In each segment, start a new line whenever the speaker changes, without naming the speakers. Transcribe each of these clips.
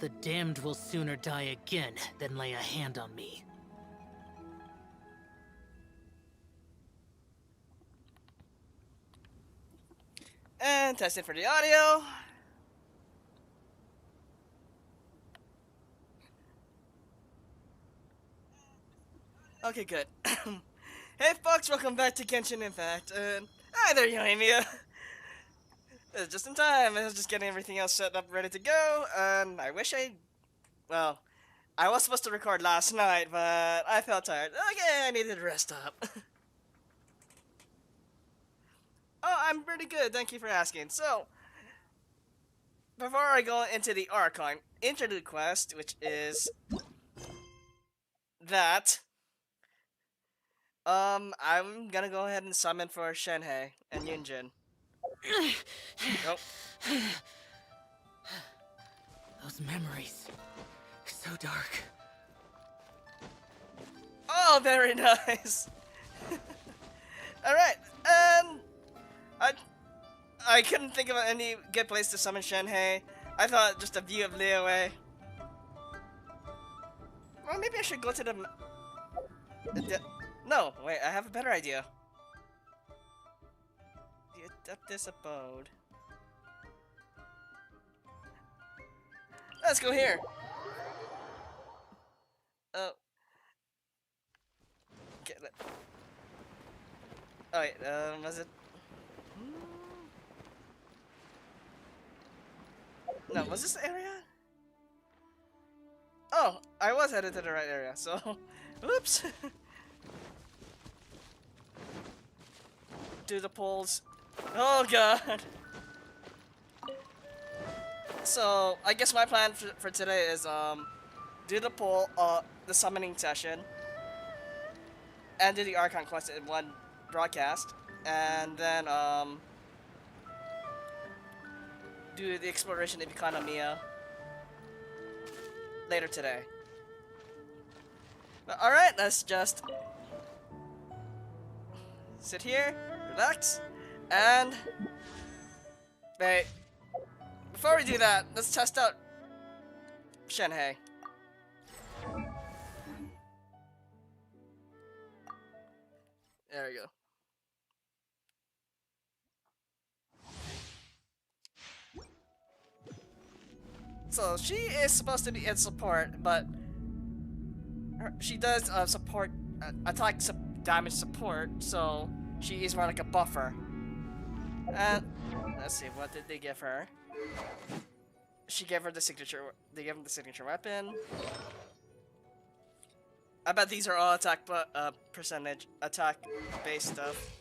The damned will sooner die again than lay a hand on me.
And testing for the audio. Okay, good. Hey folks, welcome back to Genshin Impact. Hi there, Yoimiya. Just in time. I was just getting everything else set up, ready to go. And I wish well, I was supposed to record last night, but I felt tired. Okay, I needed to rest up. Oh, I'm pretty good. Thank you for asking. So, before I go into the Archon Interlude quest, which is that, I'm gonna go ahead and summon for Shenhe and Yunjin. Oh.
Those memories. So dark.
Oh, very nice. Alright, I couldn't think of any good place to summon Shenhe. I thought just a view of Liyue. Well, maybe I should go to the... No, wait, I have a better idea. The Adeptus Abode. Let's go here. Oh. Get it. Oh wait, was it? No, was this the area? Oh, I was headed to the right area, so... Oops! Do the polls. Oh god! So, I guess my plan for today is, do the poll, the summoning session, and do the Archon quest in one broadcast, and then, do the exploration of Economia later today. Alright, let's just sit here, relax, and wait. Before we do that, let's test out Shenhe. There we go. So she is supposed to be in support, but she does support attack damage support, so she is more like a buffer. And let's see, what did they give her? She gave her the signature. They gave her the signature weapon. I bet these are all attack, percentage attack based stuff.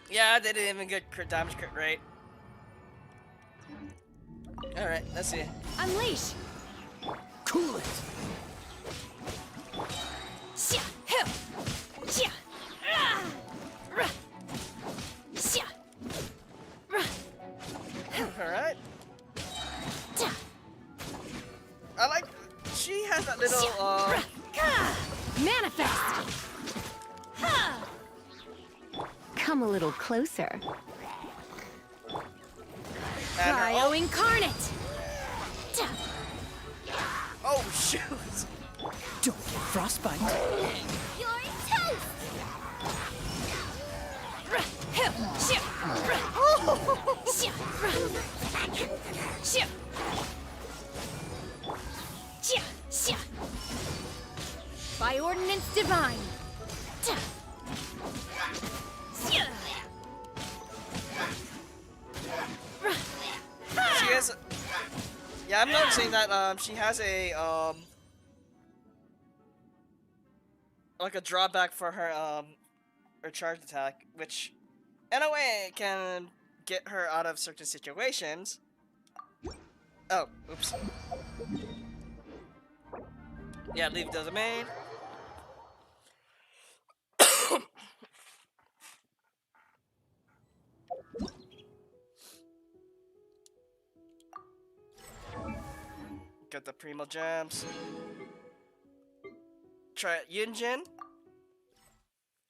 Yeah, they didn't even get crit damage crit rate. All right, let's see.
Unleash.
Cool it.
Alright. I like... She has that little,
Manifest! Come a little closer. Cryo incarnate!
Oh, shoot!
Don't get frostbite.
You're toast! By ordinance divine.
She has... Yeah, I'm noticing that, she has a, like a drawback for her, her charge attack, which, in a way, can get her out of certain situations. Oh, oops. Yeah, leave the domain. Get the Primo Gems. Try Yunjin.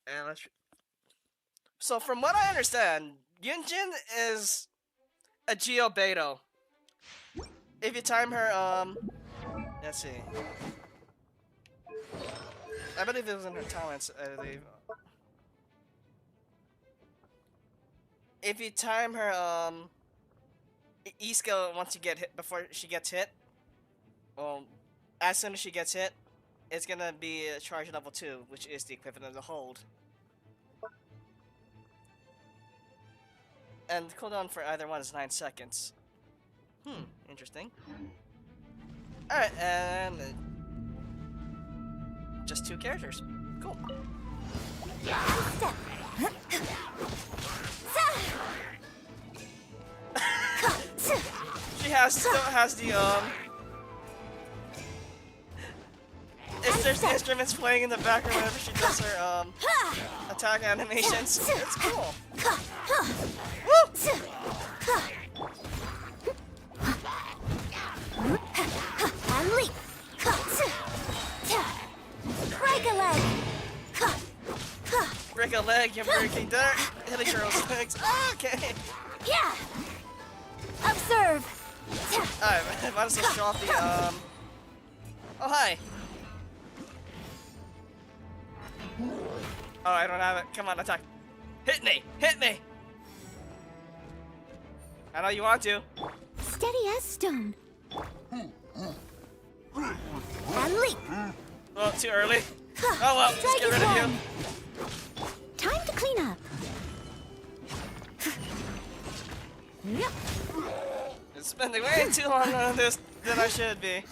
And let's... So from what I understand, Yunjin is a Geo Beto. if you time her, let's see. I believe it was in her talents, I believe. If you time her, E-skill once you get hit, before she gets hit, well, as soon as she gets hit, it's gonna be a charge level 2, which is the equivalent of the hold. And the cooldown for either one is 9 seconds. Interesting. Alright, and just 2 characters. Cool. She still has the there's instruments playing in the background whenever she does her attack animations. It's cool. Woo!
Break a leg.
Break a leg, you're breaking dirt. Hitting girls' legs. Okay.
Yeah. Observe.
Alright, might as well show off the Oh hi. Oh, I don't have it. Come on, attack. Hit me! Hit me! I know you want to.
Steady as stone. And leap.
Oh, too early. Oh well, just get rid of you.
Time to clean up.
It's spending way too long on this than I should be.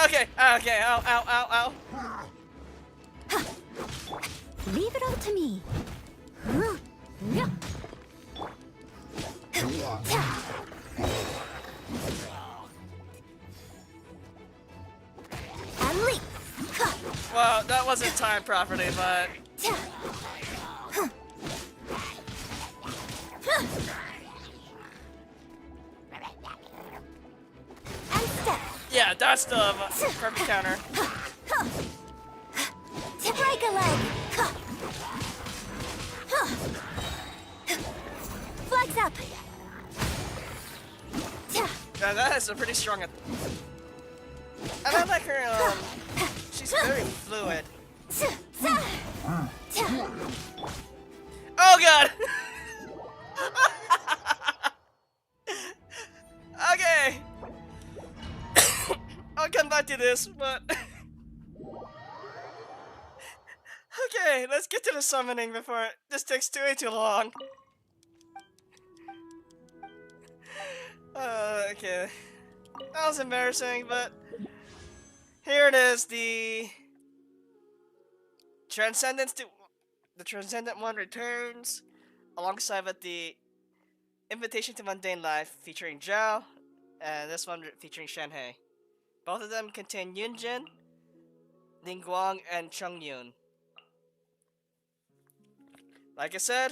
Okay, okay, ow, ow, ow, ow.
Leave it all to me. And leap.
Well, that wasn't timed properly, but
And step.
yeah, that's the perfect counter.
Break a leg. Flex up.
Yeah, that is a pretty strong. And I like her. She's very fluid. Oh god. Okay. I'll come back to this, but okay, let's get to the summoning before this takes way too long. Okay, that was embarrassing, but here it is. The Transcendent one returns alongside with the Invitation to Mundane Life featuring Xiao, and this one featuring Shenhe. Both of them contain Yunjin, Ningguang, and Chongyun. Like I said,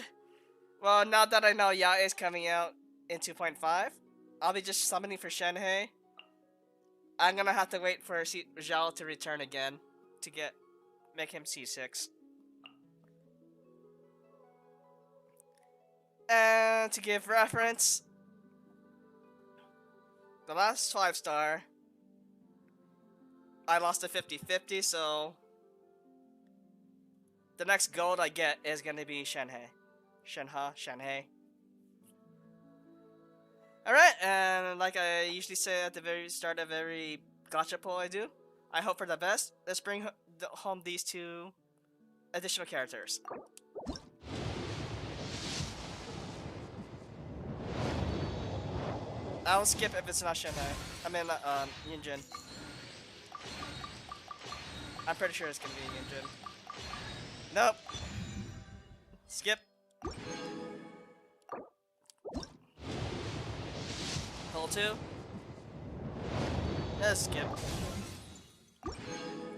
well, now that I know Ya is coming out in 2.5, I'll be just summoning for Shenhe. I'm gonna have to wait for Xiao to return again to make him C6. And to give reference, the last 5-star, I lost a 50-50, so the next gold I get is gonna be Shenhe. Shenhe. Alright, and like I usually say at the very start of every gacha poll I do, I hope for the best. Let's bring home these 2 additional characters. I'll skip if it's not Shenhe. I mean, Yunjin. I'm pretty sure it's gonna be Yunjin. Nope. Skip. Pull 2. Let's skip.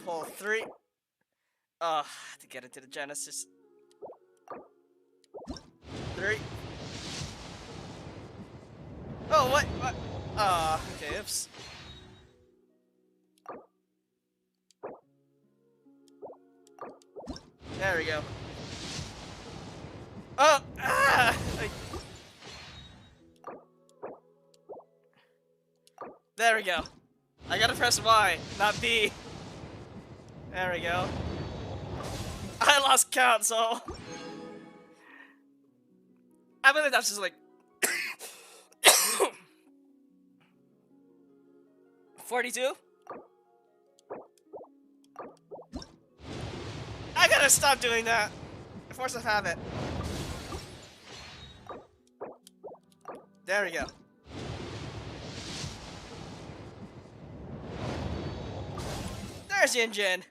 Pull 3. To get into the Genesis. 3. Oh, what? Okay, oops. There we go. Oh, There we go. I gotta press Y, not B. There we go. I lost count, so... I believe that's just like... 42? I gotta stop doing that. Force of habit. There we go. There's Yin Jin.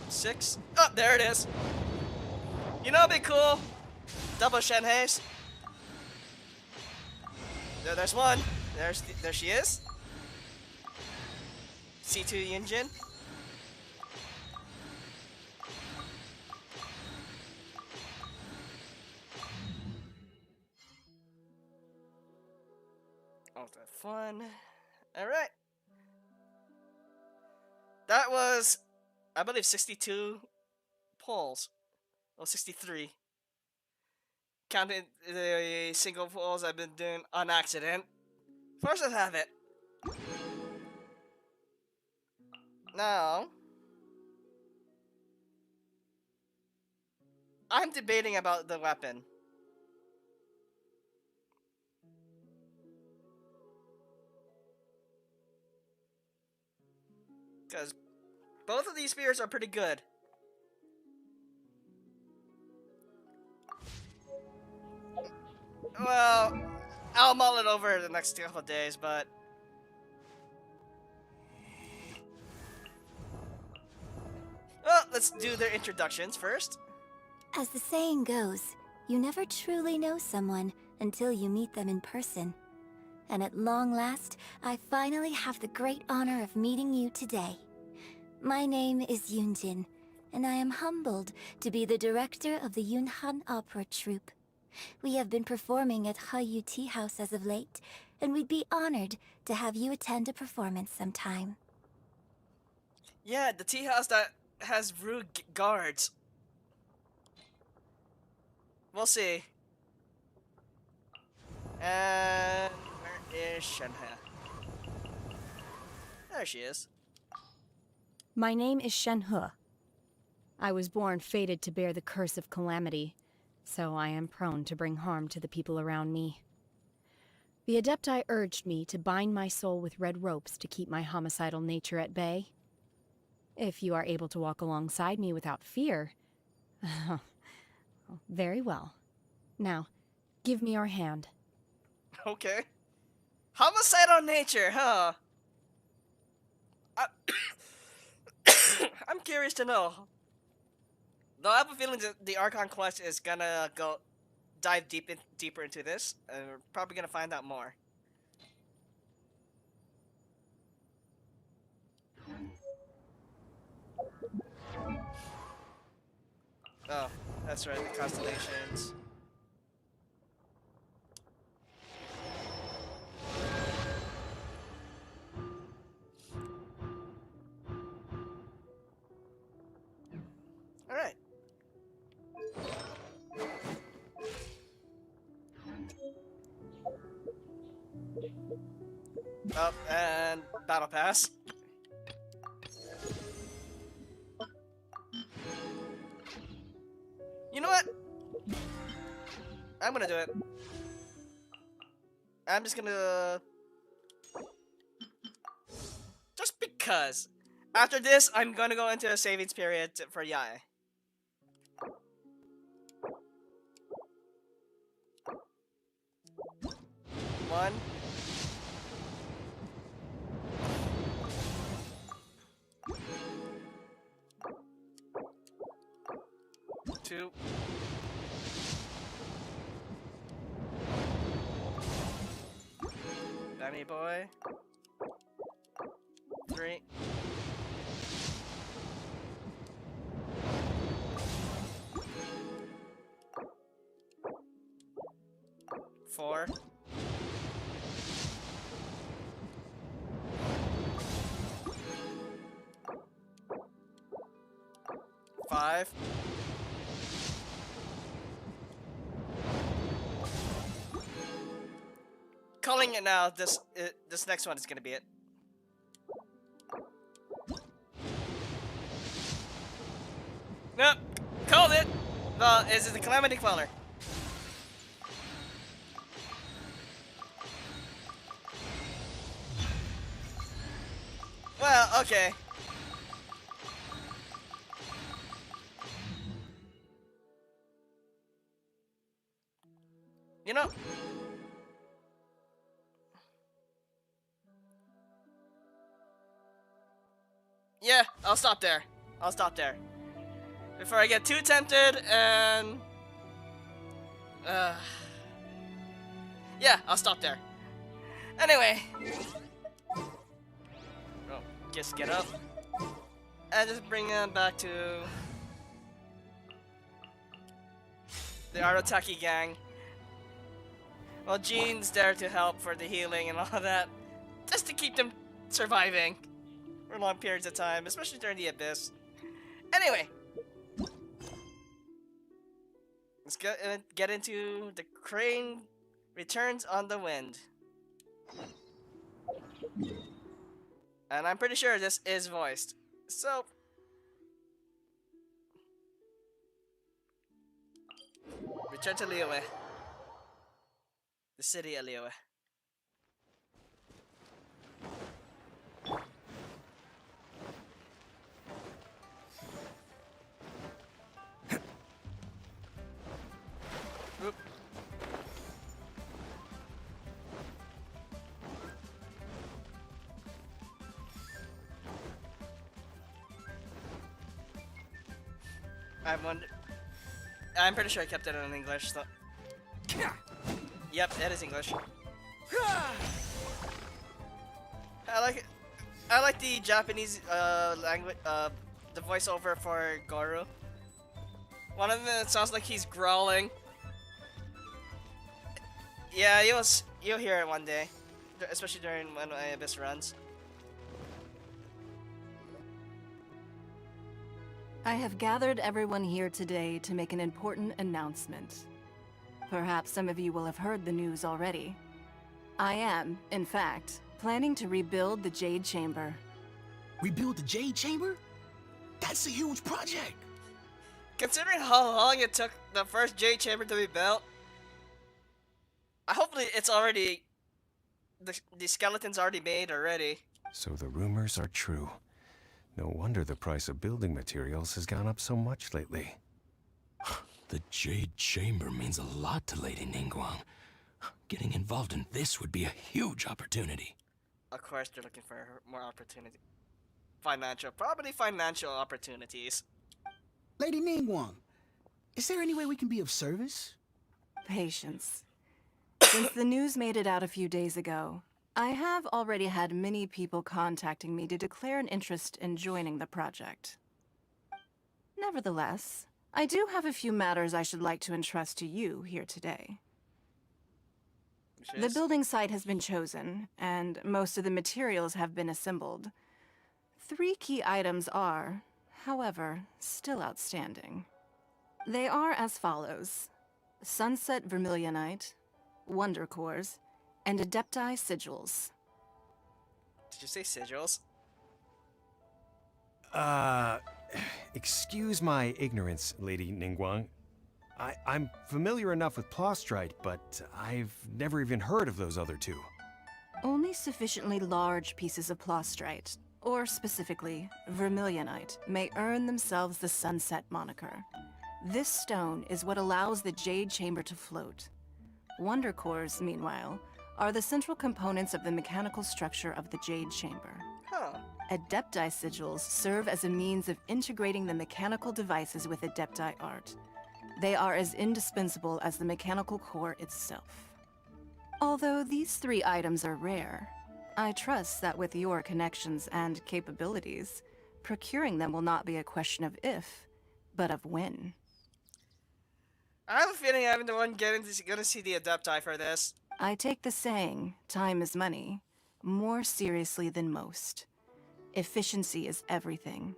Six. Oh, there it is. You know, it'd be cool. Double Shenhe's. There's one. There she is. C2 Yunjin. Oh, that's fun. Alright. That was, I believe, 62 polls. Well, 63. Counting the single polls I've been doing on accident. First, I have it. Now, I'm debating about the weapon. Because both of these spears are pretty good. Well, I'll mull it over the next couple of days, but... Well, let's do their introductions first.
As the saying goes, you never truly know someone until you meet them in person. And at long last, I finally have the great honor of meeting you today. My name is Yunjin, and I am humbled to be the director of the Yunhan Opera Troupe. We have been performing at Hayu Tea House as of late, and we'd be honored to have you attend a performance sometime.
Yeah, the tea house that has rude guards. We'll see. And where is Shenhe? There she is.
My name is Shenhe. I was born fated to bear the curse of calamity, so I am prone to bring harm to the people around me. The Adepti urged me to bind my soul with red ropes to keep my homicidal nature at bay. If you are able to walk alongside me without fear... very well. Now, give me your hand.
Okay. Homicidal nature, huh? I'm curious to know. Though I have a feeling that the Archon quest is gonna dive deeper into this, and we're probably gonna find out more. Oh, that's right, the constellations. Alright. Oh, and battle pass. You know what? I'm gonna do it. I'm just gonna... Just because. After this, I'm gonna go into a savings period for Yae. One. Two. Danny boy. 3. 4. 5. calling it now. This next one is gonna be it. Nope, called it. No, is it the Calamity Queller? Well, okay. You know. Yeah, I'll stop there. I'll stop there. Before I get too tempted and... yeah, I'll stop there. Anyway. Oh, just get up. And just bring them back to... the Arataki gang. Well, Jean's there to help for the healing and all that. Just to keep them surviving. For long periods of time, especially during the Abyss. Anyway. Let's get into the Crane Returns on the Wind. And I'm pretty sure this is voiced. So... return to Liyue. The city of Liyue. Oop. I'm pretty sure I kept it in English, so... Yep, that is English. I like the Japanese language, the voiceover for Goru. One of them, it sounds like he's growling. Yeah, you'll hear it one day, especially during when Abyss runs.
I have gathered everyone here today to make an important announcement. Perhaps some of you will have heard the news already. I am, in fact, planning to rebuild the Jade Chamber.
Rebuild the Jade Chamber? That's a huge project!
Considering how long it took the first Jade Chamber to be built, hopefully it's already... the skeleton's already made already.
So the rumors are true. No wonder the price of building materials has gone up so much lately.
The Jade Chamber means a lot to Lady Ningguang. Getting involved in this would be a huge opportunity.
Of course, they're looking for more opportunity. Probably financial opportunities.
Lady Ningguang, is there any way we can be of service?
Patience. Since the news made it out a few days ago, I have already had many people contacting me to declare an interest in joining the project. Nevertheless, I do have a few matters I should like to entrust to you here today. The building site has been chosen, and most of the materials have been assembled. 3 key items are, however, still outstanding. They are as follows: Sunset Vermilionite, Wonder Cores, and Adepti Sigils.
Did you say sigils?
Excuse my ignorance, Lady Ningguang. I'm familiar enough with Plostrite, but I've never even heard of those other two.
Only sufficiently large pieces of Plostrite, or specifically, Vermilionite, may earn themselves the Sunset moniker. This stone is what allows the Jade Chamber to float. Wonder Cores, meanwhile, are the central components of the mechanical structure of the Jade Chamber.
Huh.
Adepti Sigils serve as a means of integrating the mechanical devices with Adepti art. They are as indispensable as the mechanical core itself. Although these 3 items are rare, I trust that with your connections and capabilities, procuring them will not be a question of if, but of when.
I have a feeling I'm the one gonna see the Adepti for this.
I take the saying, time is money, more seriously than most. Efficiency is everything.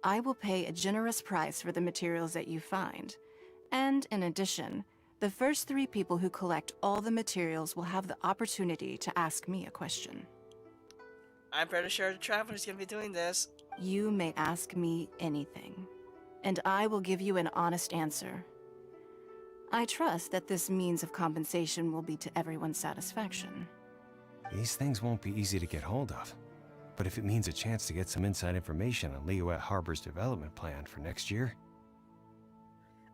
I will pay a generous price for the materials that you find, and in addition, The first 3 people who collect all the materials will have the opportunity to ask me a question.
I'm pretty sure the Traveler's gonna be doing this.
You may ask me anything, and I will give you an honest answer. I trust that this means of compensation will be to everyone's satisfaction.
These things won't be easy to get hold of. But if it means a chance to get some inside information on Liyue Harbor's development plan for next year...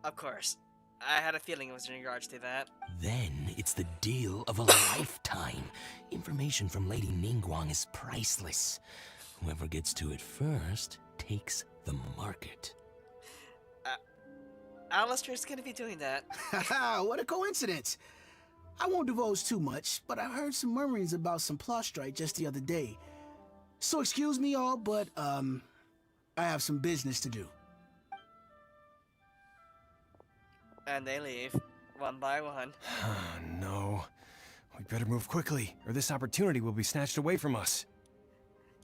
Of course. I had a feeling it was in regards to that.
Then it's the deal of a lifetime. Information from Lady Ningguang is priceless. Whoever gets to it first takes the market.
Alistair's gonna be doing that.
Haha, what a coincidence. I won't divulge too much, but I heard some murmurings about some Plostrite just the other day. So excuse me all, but, I have some business to do.
And they leave, one by one.
Oh, no. We better move quickly, or this opportunity will be snatched away from us.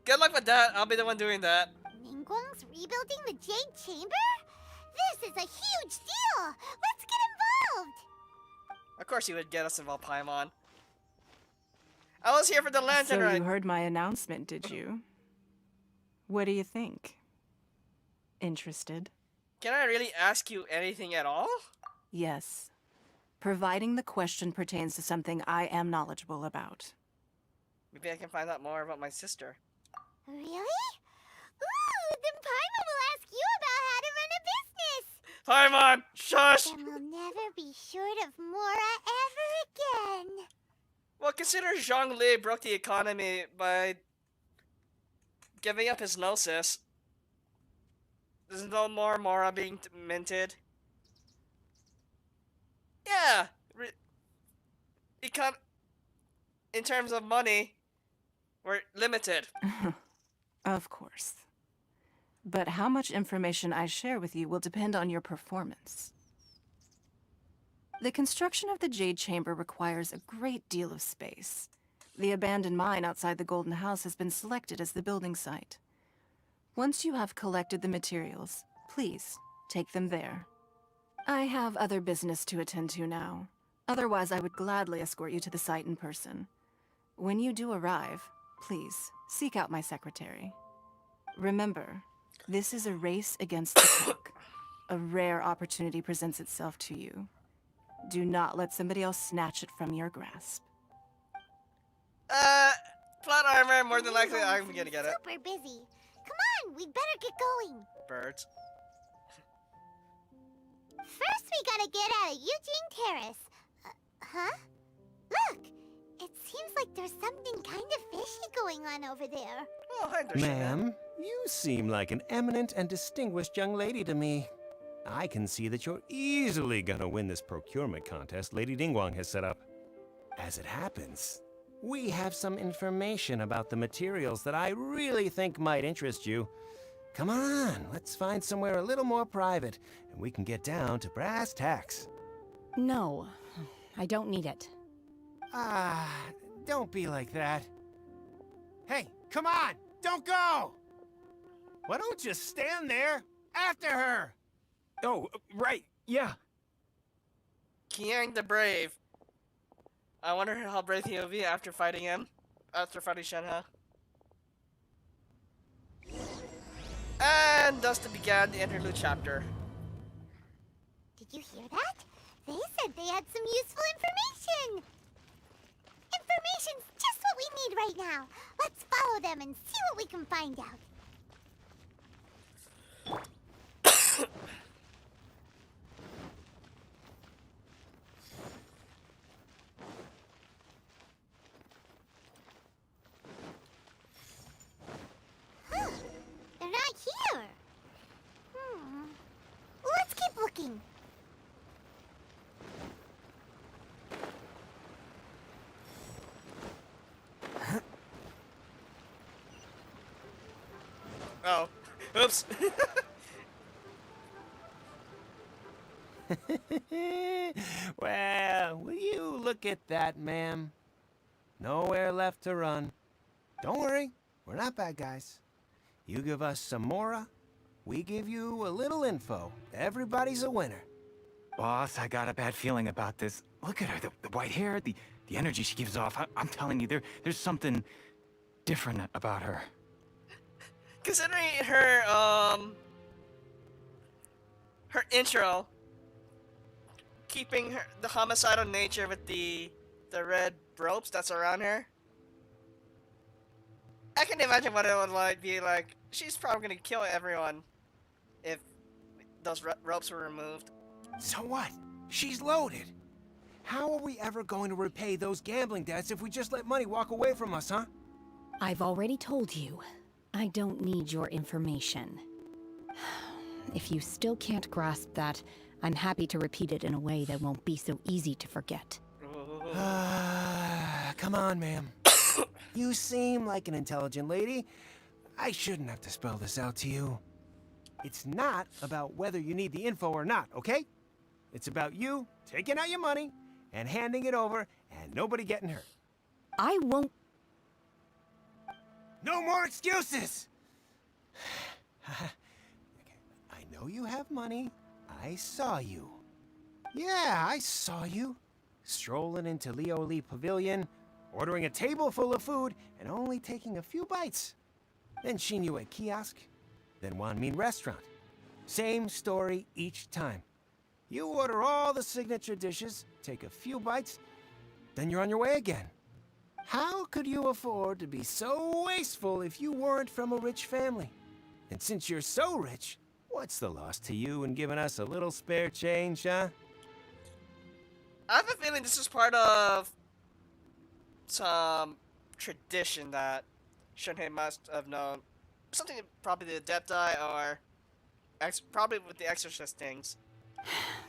Good luck with that, I'll be the one doing that.
Ningguang's rebuilding the Jade Chamber? This is a huge deal! Let's get involved!
Of course you would get us involved, Paimon. I was here for the lantern,
So
right?
you heard my announcement, did you? What do you think? Interested?
Can I really ask you anything at all?
Yes. Providing the question pertains to something I am knowledgeable about.
Maybe I can find out more about my sister.
Really? Ooh, then Paimon will ask you about how to run a business!
Paimon! Shush!
Then we'll never be short of Mora ever again.
Well, consider Zhongli broke the economy by giving up his gnosis. There's no more Mora being minted. Yeah! In terms of money, we're limited.
Of course. But how much information I share with you will depend on your performance. The construction of the Jade Chamber requires a great deal of space. The abandoned mine outside the Golden House has been selected as the building site. Once you have collected the materials, please take them there. I have other business to attend to now. Otherwise, I would gladly escort you to the site in person. When you do arrive, please seek out my secretary. Remember, this is a race against the clock. A rare opportunity presents itself to you. Do not let somebody else snatch it from your grasp.
Plot armor, more than likely I'm gonna get it.
Super busy. Come on, we'd better get going.
Birds.
First, we gotta get out of Yujing Terrace. Huh? Look! It seems like there's something kind of fishy going on over there.
Oh, hi there, Shenhe.
Ma'am, you seem like an eminent and distinguished young lady to me. I can see that you're easily gonna win this procurement contest Lady Ningguang has set up. As it happens, we have some information about the materials that I really think might interest you. Come on, let's find somewhere a little more private, and we can get down to brass tacks.
No, I don't need it.
Ah, don't be like that. Hey, come on, don't go! Why don't you stand there after her?
Oh, right, yeah.
Kiang the Brave. I wonder how brave he'll be after fighting him. After fighting Shenhe. And thus began the Interlude chapter.
Did you hear that? They said they had some useful information. Information's just what we need right now. Let's follow them and see what we can find out. Huh. They're not here. Let's keep looking.
Oh. Oops.
Well, will you look at that, ma'am? Nowhere left to run. Don't worry, we're not bad guys. You give us some Mora, we give you a little info. Everybody's a winner.
Boss, I got a bad feeling about this. Look at her, the white hair, the energy she gives off. I'm telling you, there's something different about her.
Considering her intro, keeping the homicidal nature with the red ropes that's around her, I can imagine what it would be like. She's probably gonna kill everyone if those ropes were removed.
So what? She's loaded. How are we ever going to repay those gambling debts if we just let money walk away from us, huh?
I've already told you. I don't need your information. If you still can't grasp that, I'm happy to repeat it in a way that won't be so easy to forget.
Come on, ma'am. You seem like an intelligent lady. I shouldn't have to spell this out to you. It's not about whether you need the info or not, okay? It's about you taking out your money and handing it over and nobody getting hurt.
I won't...
No more excuses! I know you have money. I saw you. Yeah, I saw you. Strolling into Leo Lee Pavilion, ordering a table full of food, and only taking a few bites. Then Shinue Kiosk, then Wanmin Restaurant. Same story each time. You order all the signature dishes, take a few bites, then you're on your way again. How could you afford to be so wasteful if you weren't from a rich family? And since you're so rich, what's the loss to you in giving us a little spare change, huh?
I have a feeling this is part of some tradition that Shenhe must have known. Something probably the Adepti or probably with the Exorcist things.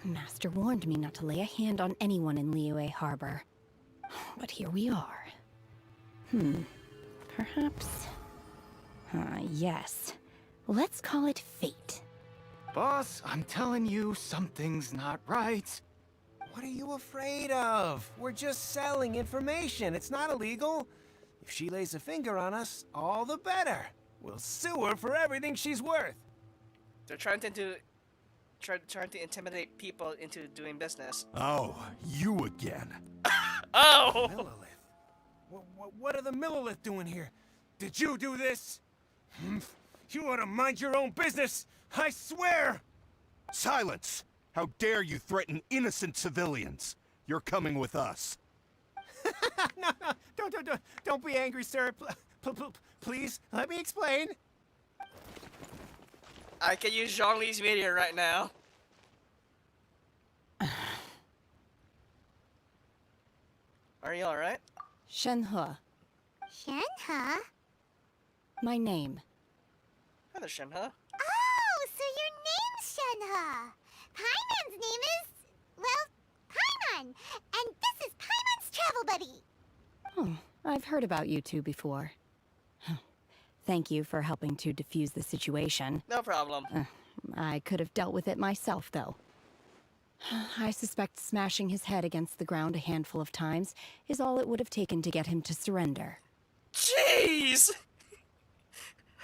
Master warned me not to lay a hand on anyone in Liyue Harbor. But here we are. Perhaps... yes. Let's call it fate.
Boss, I'm telling you, something's not right.
What are you afraid of? We're just selling information. It's not illegal. If she lays a finger on us, all the better. We'll sue her for everything she's worth.
They're trying to intimidate people into doing business.
Oh, you again.
Oh!
Millilith. What are the Millilith doing here? Did you do this? You ought to mind your own business. I swear!
Silence! How dare you threaten innocent civilians? You're coming with us.
No, don't be angry, sir. Please, let me explain.
I can use Zhongli's video right now. Are you alright?
Shenhe.
Shenhe?
My name.
Hello, Shenhe.
Oh, so your name's Shenhe. Paimon's name is, well, Paimon. And this is Paimon's travel buddy.
Oh, I've heard about you two before. Thank you for helping to defuse the situation.
No problem.
I could have dealt with it myself, though. I suspect smashing his head against the ground a handful of times is all it would have taken to get him to surrender.
Jeez!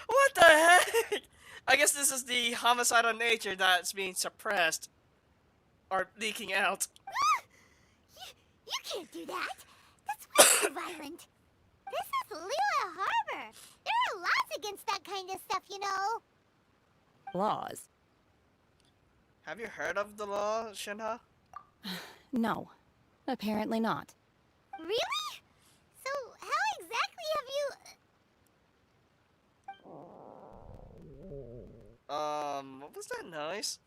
What the heck? I guess this is the homicidal nature that's being suppressed. Or leaking out.
You can't do that. That's way too violent. This is Liyue Harbor. There are laws against that kind of stuff, you know.
Laws?
Have you heard of the law, Shenhe?
No. Apparently not.
Really? So how exactly have you...
What was that noise?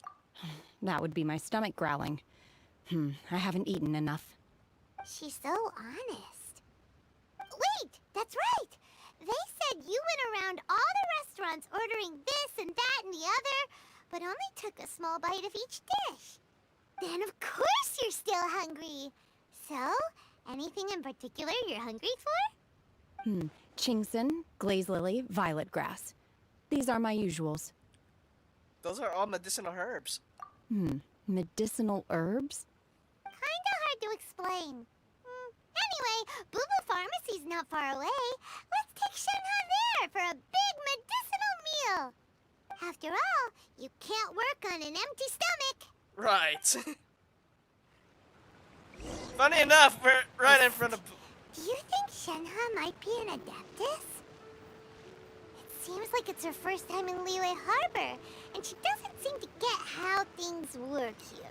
That would be my stomach growling. I haven't eaten enough.
She's so honest. Wait, that's right. They said you went around all the restaurants ordering this and that and the other, but only took a small bite of each dish. Then of course you're still hungry. So, anything in particular you're hungry for?
Chingson, glaze lily, violet grass. These are my usuals.
Those are all medicinal herbs.
Medicinal herbs?
Kinda hard to explain. Anyway, Booba Pharmacy's not far away. Let's take Shenhe there for a big medicinal meal. After all, you can't work on an empty stomach.
Right. Funny enough, we're right in front of.
Do you think Shenhe might be an Adeptus? It seems like it's her first time in Liyue Harbor, and she doesn't seem to get how things work here.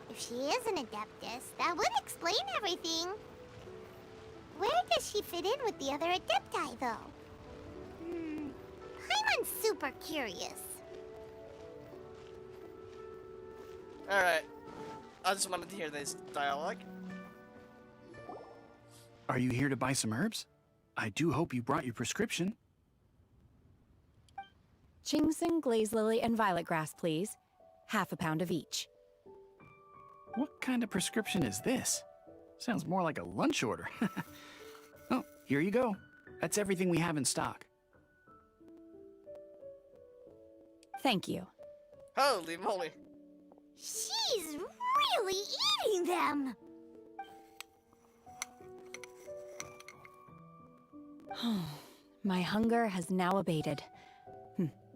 If she is an Adeptus, that would explain everything. Where does she fit in with the other Adepti, though? Paimon's super curious.
Alright. I just wanted to hear this dialogue.
Are you here to buy some herbs? I do hope you brought your prescription.
Ginseng, glaze lily, and violet grass, please. Half a pound of each.
What kind of prescription is this? Sounds more like a lunch order. Oh, here you go. That's everything we have in stock.
Thank you.
Holy moly.
She's really eating them!
My hunger has now abated.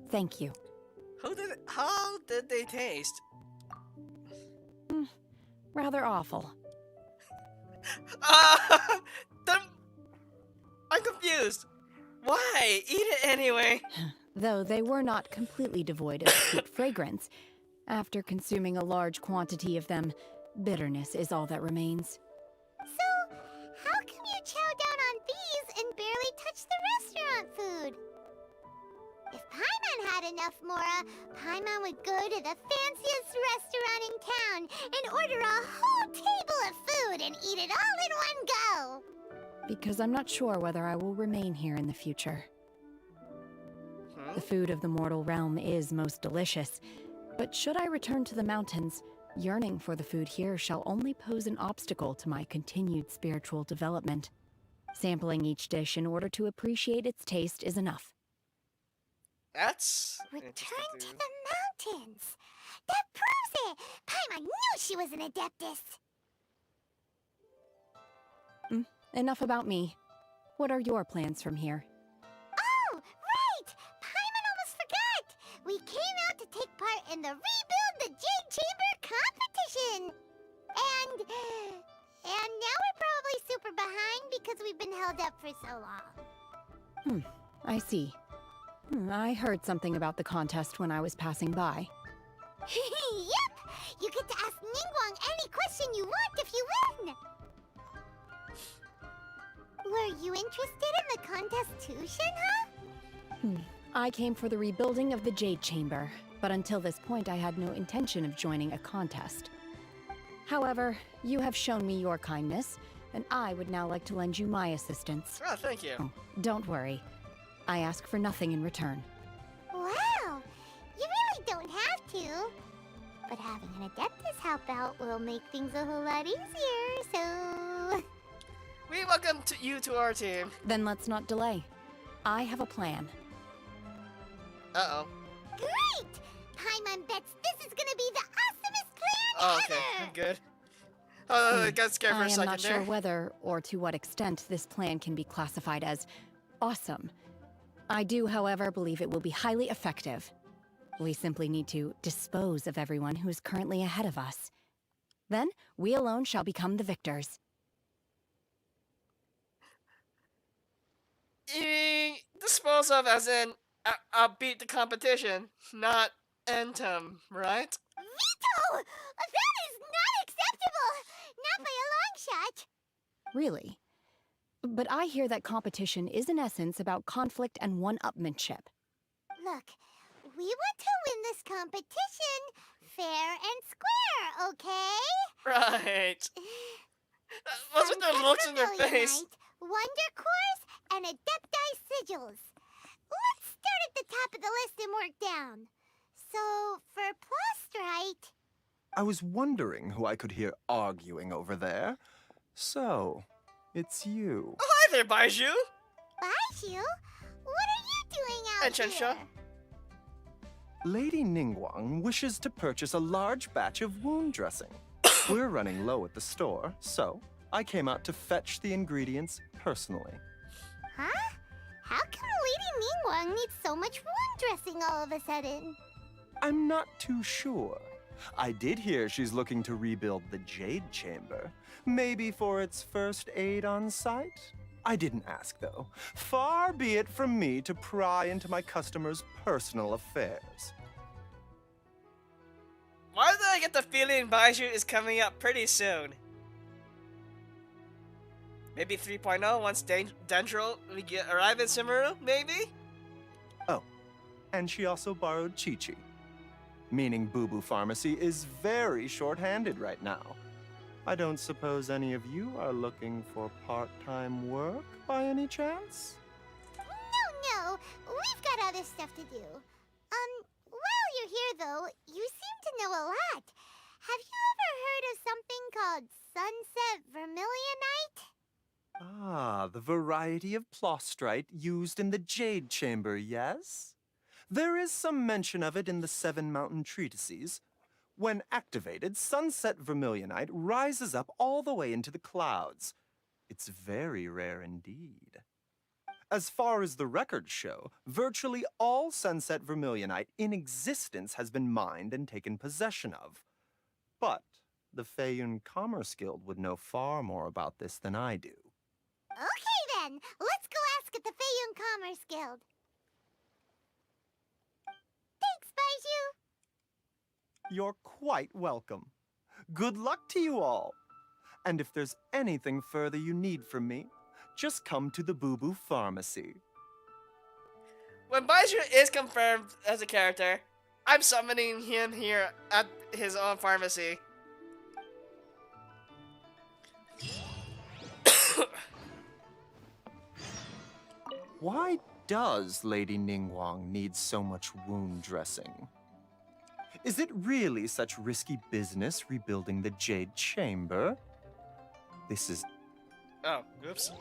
Thank you.
How did they taste?
Rather awful.
Then I'm confused. Why? Eat it anyway.
Though they were not completely devoid of sweet fragrance, after consuming a large quantity of them, bitterness is all that remains.
So, how come you chow down on these and barely touch the restaurant food? If Paimon had enough Mora, Paimon would go to the fanciest restaurant in town and order a whole table of food and eat it all in one go.
Because I'm not sure whether I will remain here in the future. The food of the mortal realm is most delicious, but should I return to the mountains, yearning for the food here shall only pose an obstacle to my continued spiritual development. Sampling each dish in order to appreciate its taste is enough.
That's
Return to the mountains. That proves it. Paimon knew she was an Adeptus.
Enough about me. What are your plans from here?
Oh, right! Paimon almost forgot! We came out to take part in the Rebuild the Jade Chamber competition! And now we're probably super behind because we've been held up for so long.
I see. I heard something about the contest when I was passing by.
Yep! You get to ask Ningguang any question you want if you win! Were you interested in the contest too, Shenhe?
I came for the rebuilding of the Jade Chamber, but until this point I had no intention of joining a contest. However, you have shown me your kindness, and I would now like to lend you my assistance.
Oh, thank you.
Don't worry. I ask for nothing in return.
Wow! You really don't have to. But having an Adeptus help out will make things a whole lot easier, so...
We welcome you to our team.
Then let's not delay. I have a plan.
Uh-oh.
Great! Paimon bets this is gonna be the awesomest plan
Oh,
ever!
okay. I'm good. Oh, I got scared for a
I am
second
not
there.
sure whether or to what extent this plan can be classified as awesome. I do, however, believe it will be highly effective. We simply need to dispose of everyone who is currently ahead of us. Then, we alone shall become the victors.
Dispose of as in, I'll beat the competition, not end him, right?
Veto! That is not acceptable! Not by a long shot!
Really? But I hear that competition is in essence about conflict and one-upmanship.
Look, we want to win this competition fair and square, okay?
Right. Wasn't there looks in their face?
Wonder Cores and Adepti Sigils. Let's start at the top of the list and work down. So, for Plustrite...
I was wondering who I could hear arguing over there. So, it's you.
Oh, hi there, Baiju.
Baiju? What are you doing out
And Chensha.
here?
Lady Ningguang wishes to purchase a large batch of wound dressing. We're running low at the store, so I came out to fetch the ingredients personally.
Huh? How come Lady Ningguang needs so much wound dressing all of a sudden?
I'm not too sure. I did hear she's looking to rebuild the Jade Chamber. Maybe for its first aid on site? I didn't ask, though. Far be it from me to pry into my customers' personal affairs.
Why do I get the feeling Baiju is coming up pretty soon? Maybe 3.0 once Dendro arrive in Sumeru, maybe?
Oh, and she also borrowed Chi-Chi. Meaning Boo Boo Pharmacy is very short-handed right now. I don't suppose any of you are looking for part-time work by any chance?
No, we've got other stuff to do. While you're here though, you seem to know a lot. Have you ever heard of something called Sunset Vermilionite?
Ah, the variety of plostrite used in the Jade Chamber, yes? There is some mention of it in the Seven Mountain Treatises. When activated, Sunset Vermilionite rises up all the way into the clouds. It's very rare indeed. As far as the records show, virtually all Sunset Vermilionite in existence has been mined and taken possession of. But the Feiyun Commerce Guild would know far more about this than I do.
Okay then, let's go ask at the Feiyun Commerce Guild. Thanks, Baiju.
You're quite welcome. Good luck to you all. And if there's anything further you need from me, just come to the Boo Boo Pharmacy.
When Baiju is confirmed as a character, I'm summoning him here at his own pharmacy.
Why does Lady Ningguang need so much wound dressing? Is it really such risky business rebuilding the Jade Chamber? This is...
Oh, oops.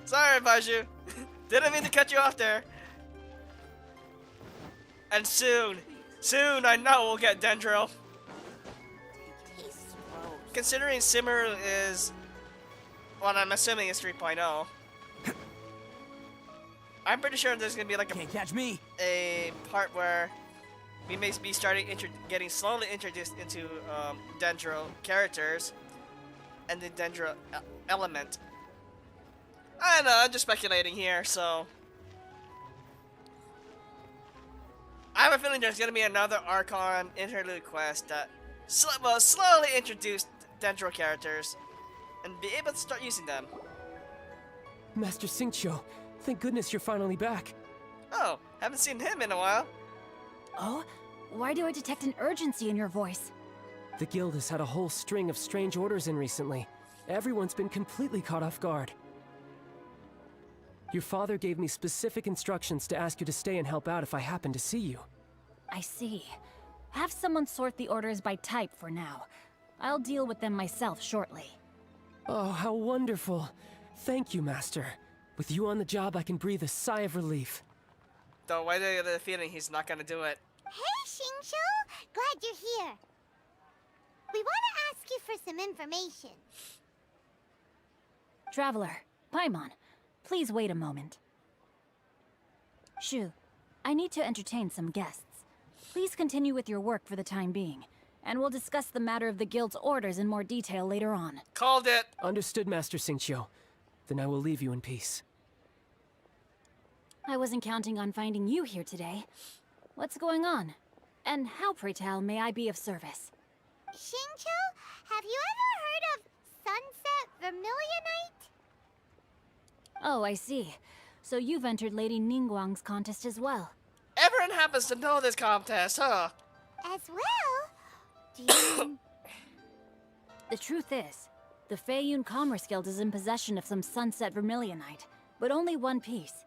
Sorry, Baiju. Didn't mean to cut you off there. And soon I know we'll get Dendro. Considering Sumeru is what I'm assuming is 3.0. I'm pretty sure there's gonna be like
Can't catch me.
a part where we may be starting getting slowly introduced into Dendro characters and the Dendro element. I don't know, I'm just speculating here, so I have a feeling there's gonna be another Archon Interlude quest that will slowly introduce Dendro characters and be able to start using them.
Master Xingqiu, thank goodness you're finally back.
Oh, haven't seen him in a while.
Oh? Why do I detect an urgency in your voice?
The guild has had a whole string of strange orders in recently. Everyone's been completely caught off guard. Your father gave me specific instructions to ask you to stay and help out if I happen to see you.
I see. Have someone sort the orders by type for now. I'll deal with them myself shortly.
Oh, how wonderful. Thank you, Master. With you on the job, I can breathe a sigh of relief.
Though, why do I get the feeling he's not gonna do it?
Hey, Xingqiu! Glad you're here. We want to ask you for some information.
Traveler, Paimon, please wait a moment. Shu, I need to entertain some guests. Please continue with your work for the time being, and we'll discuss the matter of the guild's orders in more detail later on.
Called it!
Understood, Master Xingqiu. Then I will leave you in peace.
I wasn't counting on finding you here today. What's going on? And how, pray tell, may I be of service?
Xingqiu, have you ever heard of Sunset Vermilionite?
Oh, I see. So you've entered Lady Ningguang's contest as well.
Everyone happens to know this contest, huh?
As well? Do you...
The truth is, the Feiyun Commerce Guild is in possession of some Sunset Vermilionite, but only one piece.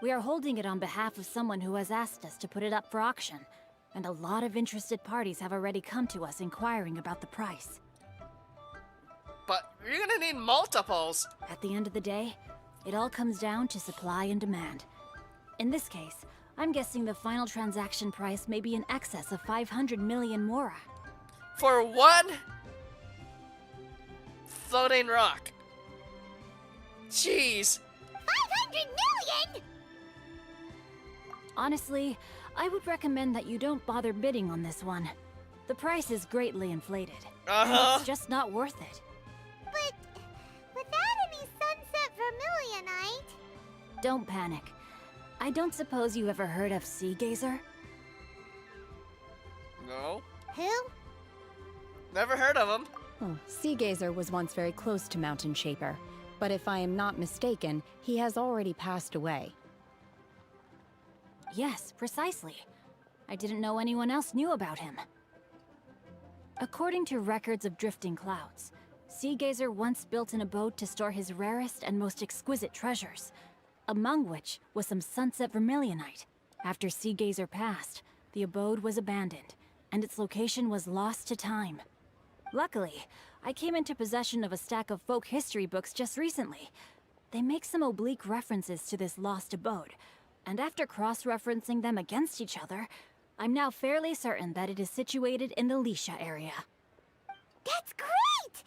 We are holding it on behalf of someone who has asked us to put it up for auction, and a lot of interested parties have already come to us inquiring about the price.
But you're gonna need multiples.
At the end of the day, it all comes down to supply and demand. In this case, I'm guessing the final transaction price may be in excess of 500 million mora.
For one floating rock. Jeez.
500 million?!
Honestly, I would recommend that you don't bother bidding on this one. The price is greatly inflated.
Uh-huh.
It's just not worth it.
But without any sunset vermilionite...
Don't panic. I don't suppose you ever heard of Sea Gazer?
No.
Who?
Never heard of him.
Oh, Sea Gazer was once very close to Mountain Shaper, but if I am not mistaken, he has already passed away. Yes, precisely. I didn't know anyone else knew about him. According to records of drifting clouds, Sea Gazer once built an abode to store his rarest and most exquisite treasures, among which was some sunset vermilionite. After Sea Gazer passed, the abode was abandoned, and its location was lost to time. Luckily, I came into possession of a stack of folk history books just recently. They make some oblique references to this lost abode, and after cross-referencing them against each other, I'm now fairly certain that it is situated in the Lisha area.
That's great!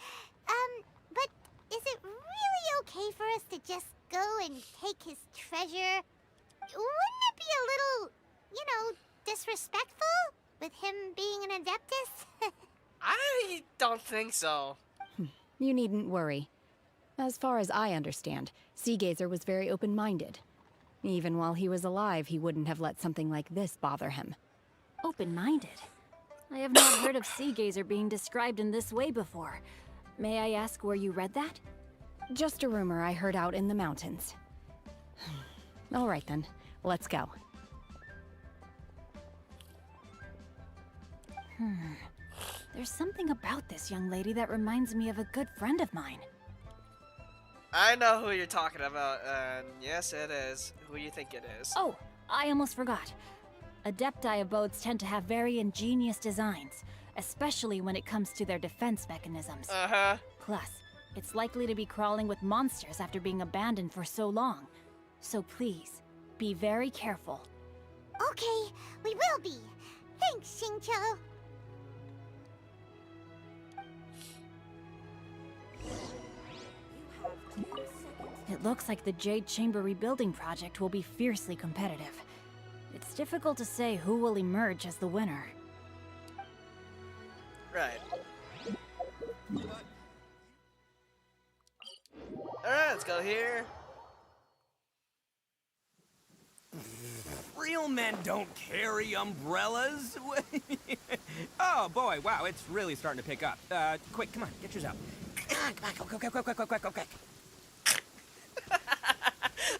But is it really okay for us to just go and take his treasure? Wouldn't it be a little, disrespectful with him being an Adeptus?
I don't think so.
You needn't worry. As far as I understand, Sea Gazer was very open-minded. Even while he was alive, he wouldn't have let something like this bother him. Open-minded? I have not heard of Sea Gazer being described in this way before. May I ask where you read that? Just a rumor I heard out in the mountains. All right then, let's go. There's something about this young lady that reminds me of a good friend of mine.
I know who you're talking about, and yes, it is. Who you think it is.
Oh, I almost forgot. Adepti abodes tend to have very ingenious designs, especially when it comes to their defense mechanisms.
Uh-huh.
Plus, it's likely to be crawling with monsters after being abandoned for so long. So please, be very careful.
Okay, we will be. Thanks, Xingqiu.
It looks like the Jade Chamber rebuilding project will be fiercely competitive. It's difficult to say who will emerge as the winner.
Right. Alright, let's go here.
Real men don't carry umbrellas. Oh boy, wow, it's really starting to pick up. Quick, come on, get yours out. Come on, go.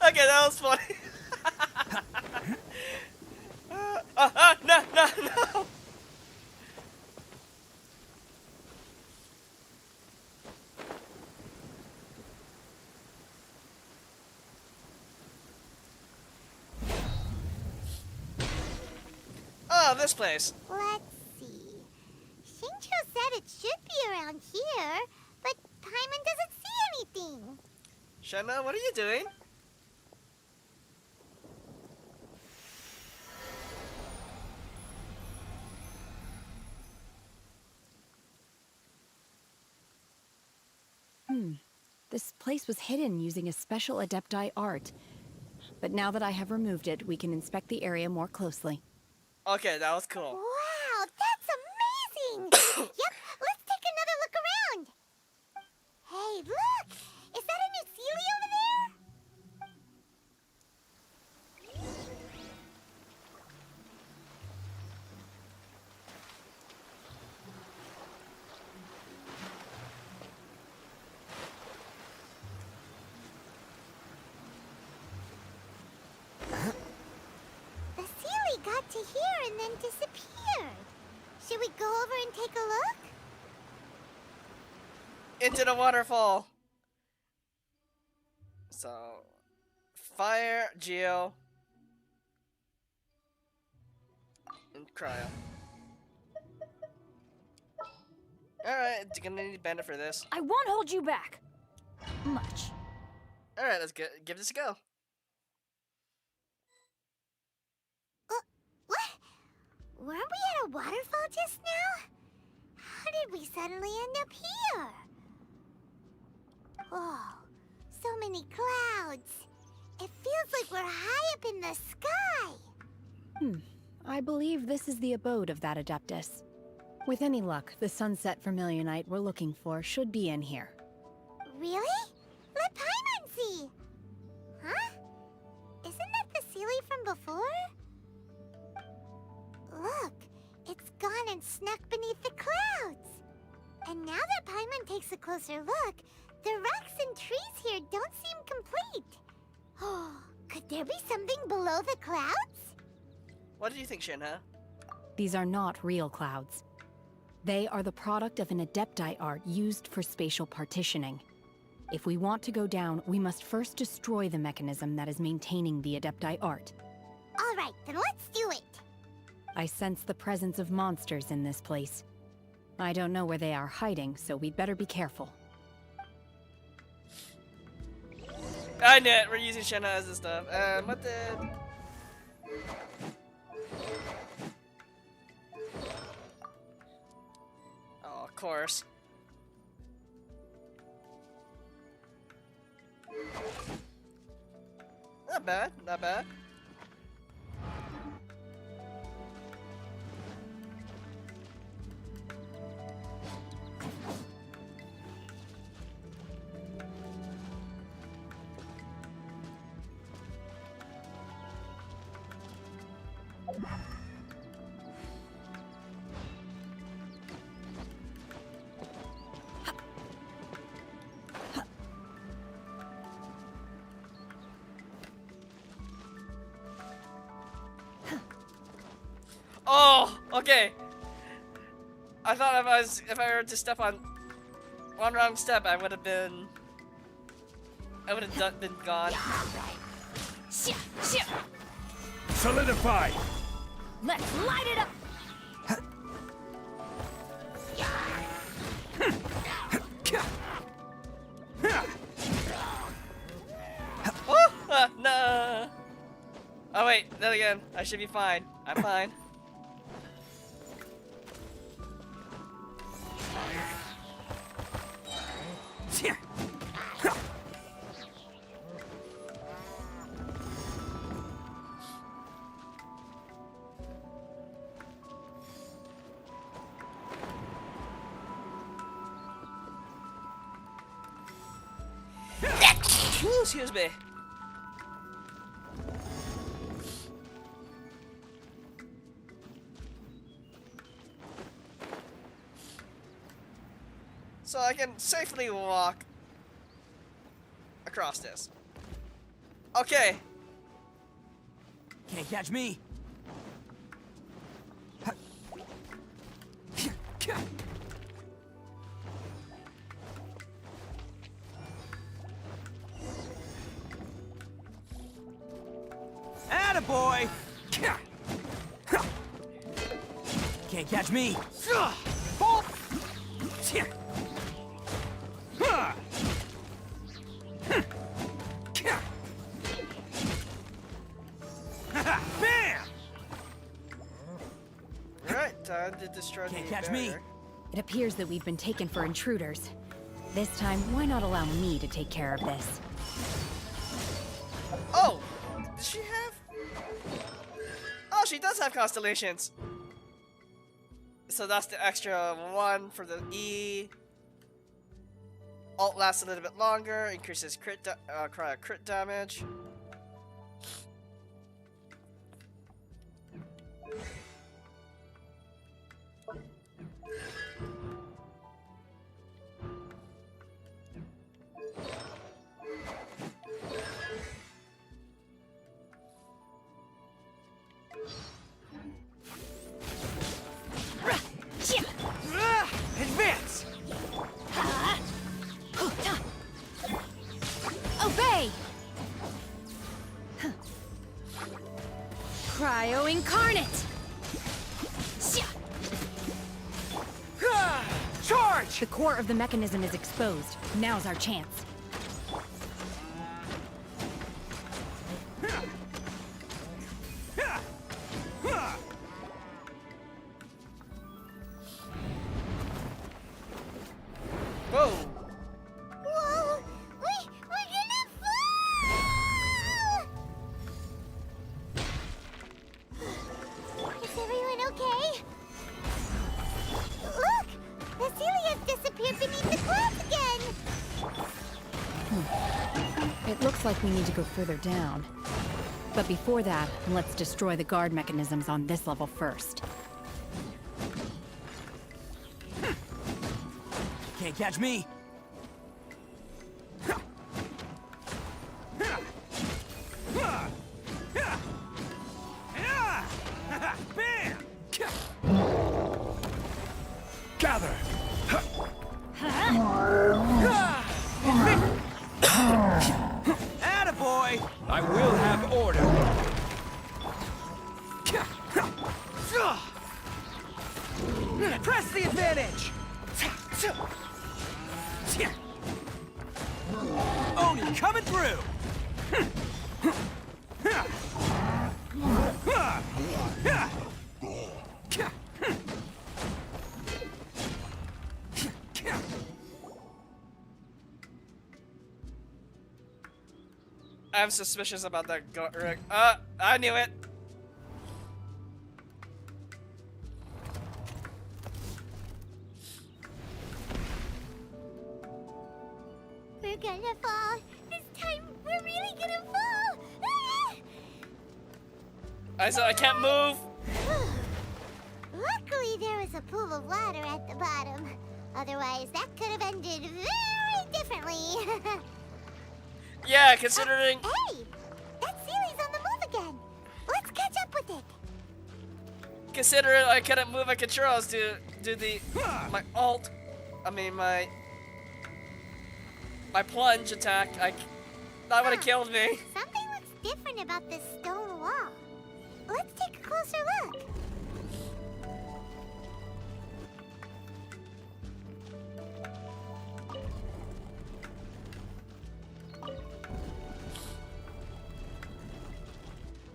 Okay, that was funny. No. Oh, this place.
Let's see. Xingqiu said it should be around here, but Paimon doesn't see anything.
Shenhe, what are you doing?
This place was hidden using a special Adepti art. But now that I have removed it, we can inspect the area more closely.
Okay, that was cool.
Wow, that's amazing! Yep, let's take another look around. Hey, look! Is that a new Sealy over there? The Sealy got to here and then disappeared. Should we go over and take a look?
Into the waterfall. So, fire, geo, and cryo. Alright, gonna need bandit for this.
I won't hold you back. Much.
Alright, let's give this a go.
What? Weren't we at a waterfall just now? How did we suddenly end up here? Oh, so many clouds. It feels like we're high up in the sky.
I believe this is the abode of that Adeptus. With any luck, the sunset vermilionite we're looking for should be in here.
Really? Let Paimon see! Huh? Isn't that the Sealy from before? Look, it's gone and snuck beneath the clouds! And now that Paimon takes a closer look, the rocks and trees here don't seem complete. Oh, could there be something below the clouds?
What do you think, Shenhe?
These are not real clouds. They are the product of an adepti art used for spatial partitioning. If we want to go down, we must first destroy the mechanism that is maintaining the adepti art.
All right, then let's do it.
I sense the presence of monsters in this place. I don't know where they are hiding, so we'd better be careful.
I knew it. We're using Shenhe as this stuff. What the... Oh, of course. Not bad, not bad. Oh, okay. I thought if I were to step on one wrong step, I would have been gone.
Solidify!
Let's light it up!
Oh, no. Oh wait, then again, I should be fine. I'm fine. Excuse me. So I can safely walk across this. Okay.
Can't catch me. Attaboy! Can't catch me. Bam!
Alright, time to destroy
Can't
the
catch me.
barrier.
It appears that we've been taken for intruders. This time, why not allow me to take care of this?
Oh! Does she have? Oh, she does have constellations. So that's the extra one for the E. Alt lasts a little bit longer, increases crit damage.
Advance!
Obey! Cryo Incarnate!
Charge!
The core of the mechanism is exposed. Now's our chance.
Whoa!
Whoa! We're gonna fall! Is everyone okay?
Looks like we need to go further down. But before that, let's destroy the guard mechanisms on this level first.
Can't catch me. Gather. Attaboy! I will have order. Press the advantage. Oni coming through.
I'm suspicious about that Rick. I knew it.
We're gonna fall. This time, we're really gonna fall.
I can't move.
Luckily, there was a pool of water at the bottom. Otherwise, that could have ended very differently.
Yeah, considering.
Hey! That Sealy's on the move again. Let's catch up with it.
Considering I couldn't move my controls to do my alt. I mean my plunge attack. That would have killed me.
Something looks different about this stone wall. Let's take a closer look.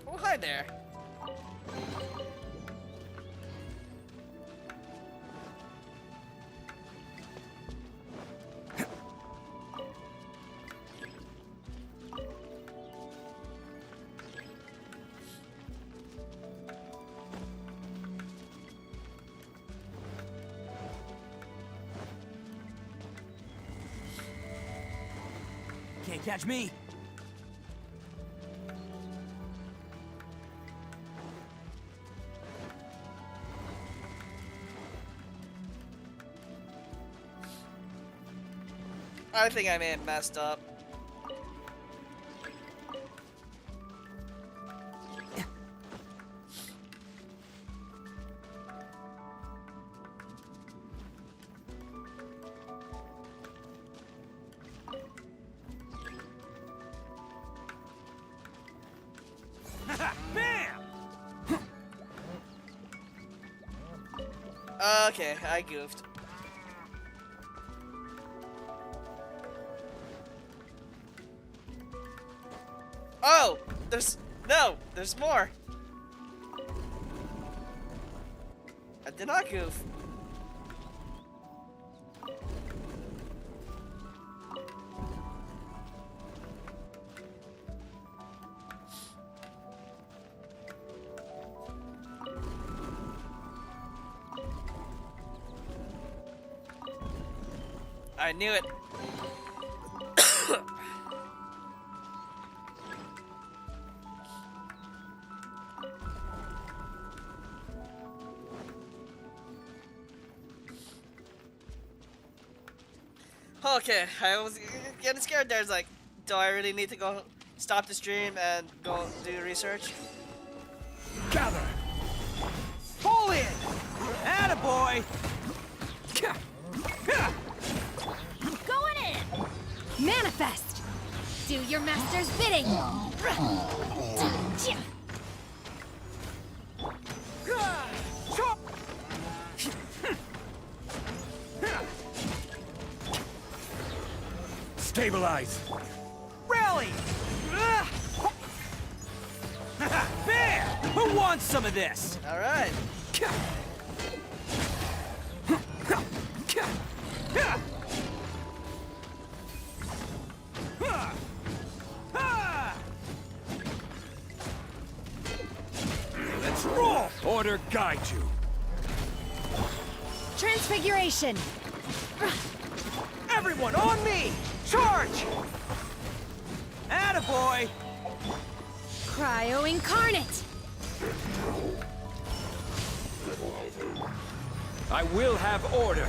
Oh, hi there.
Can't catch me.
I think I may have messed up. Okay, I goofed. Oh! There's more! I did not goof. I knew it. Okay, I was getting scared there. It's like, do I really need to go stop the stream and go do research?
Gather. Pull in. Attaboy.
Going in! Manifest! Do your master's bidding!
Stabilize. Rally. Bam! Who wants some of this?
All right.
Let's roll! Order guide you.
Transfiguration!
Everyone on me! Charge! Attaboy!
Attaboy!
Cryo Incarnate!
I will have order.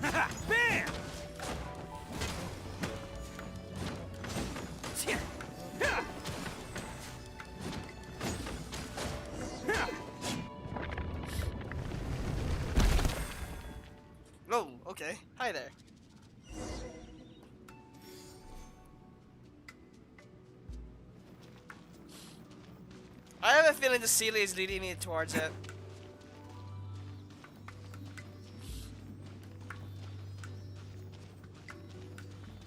Bam!
Oh, okay. Hi there. I have a feeling the Sealy is leading me towards it.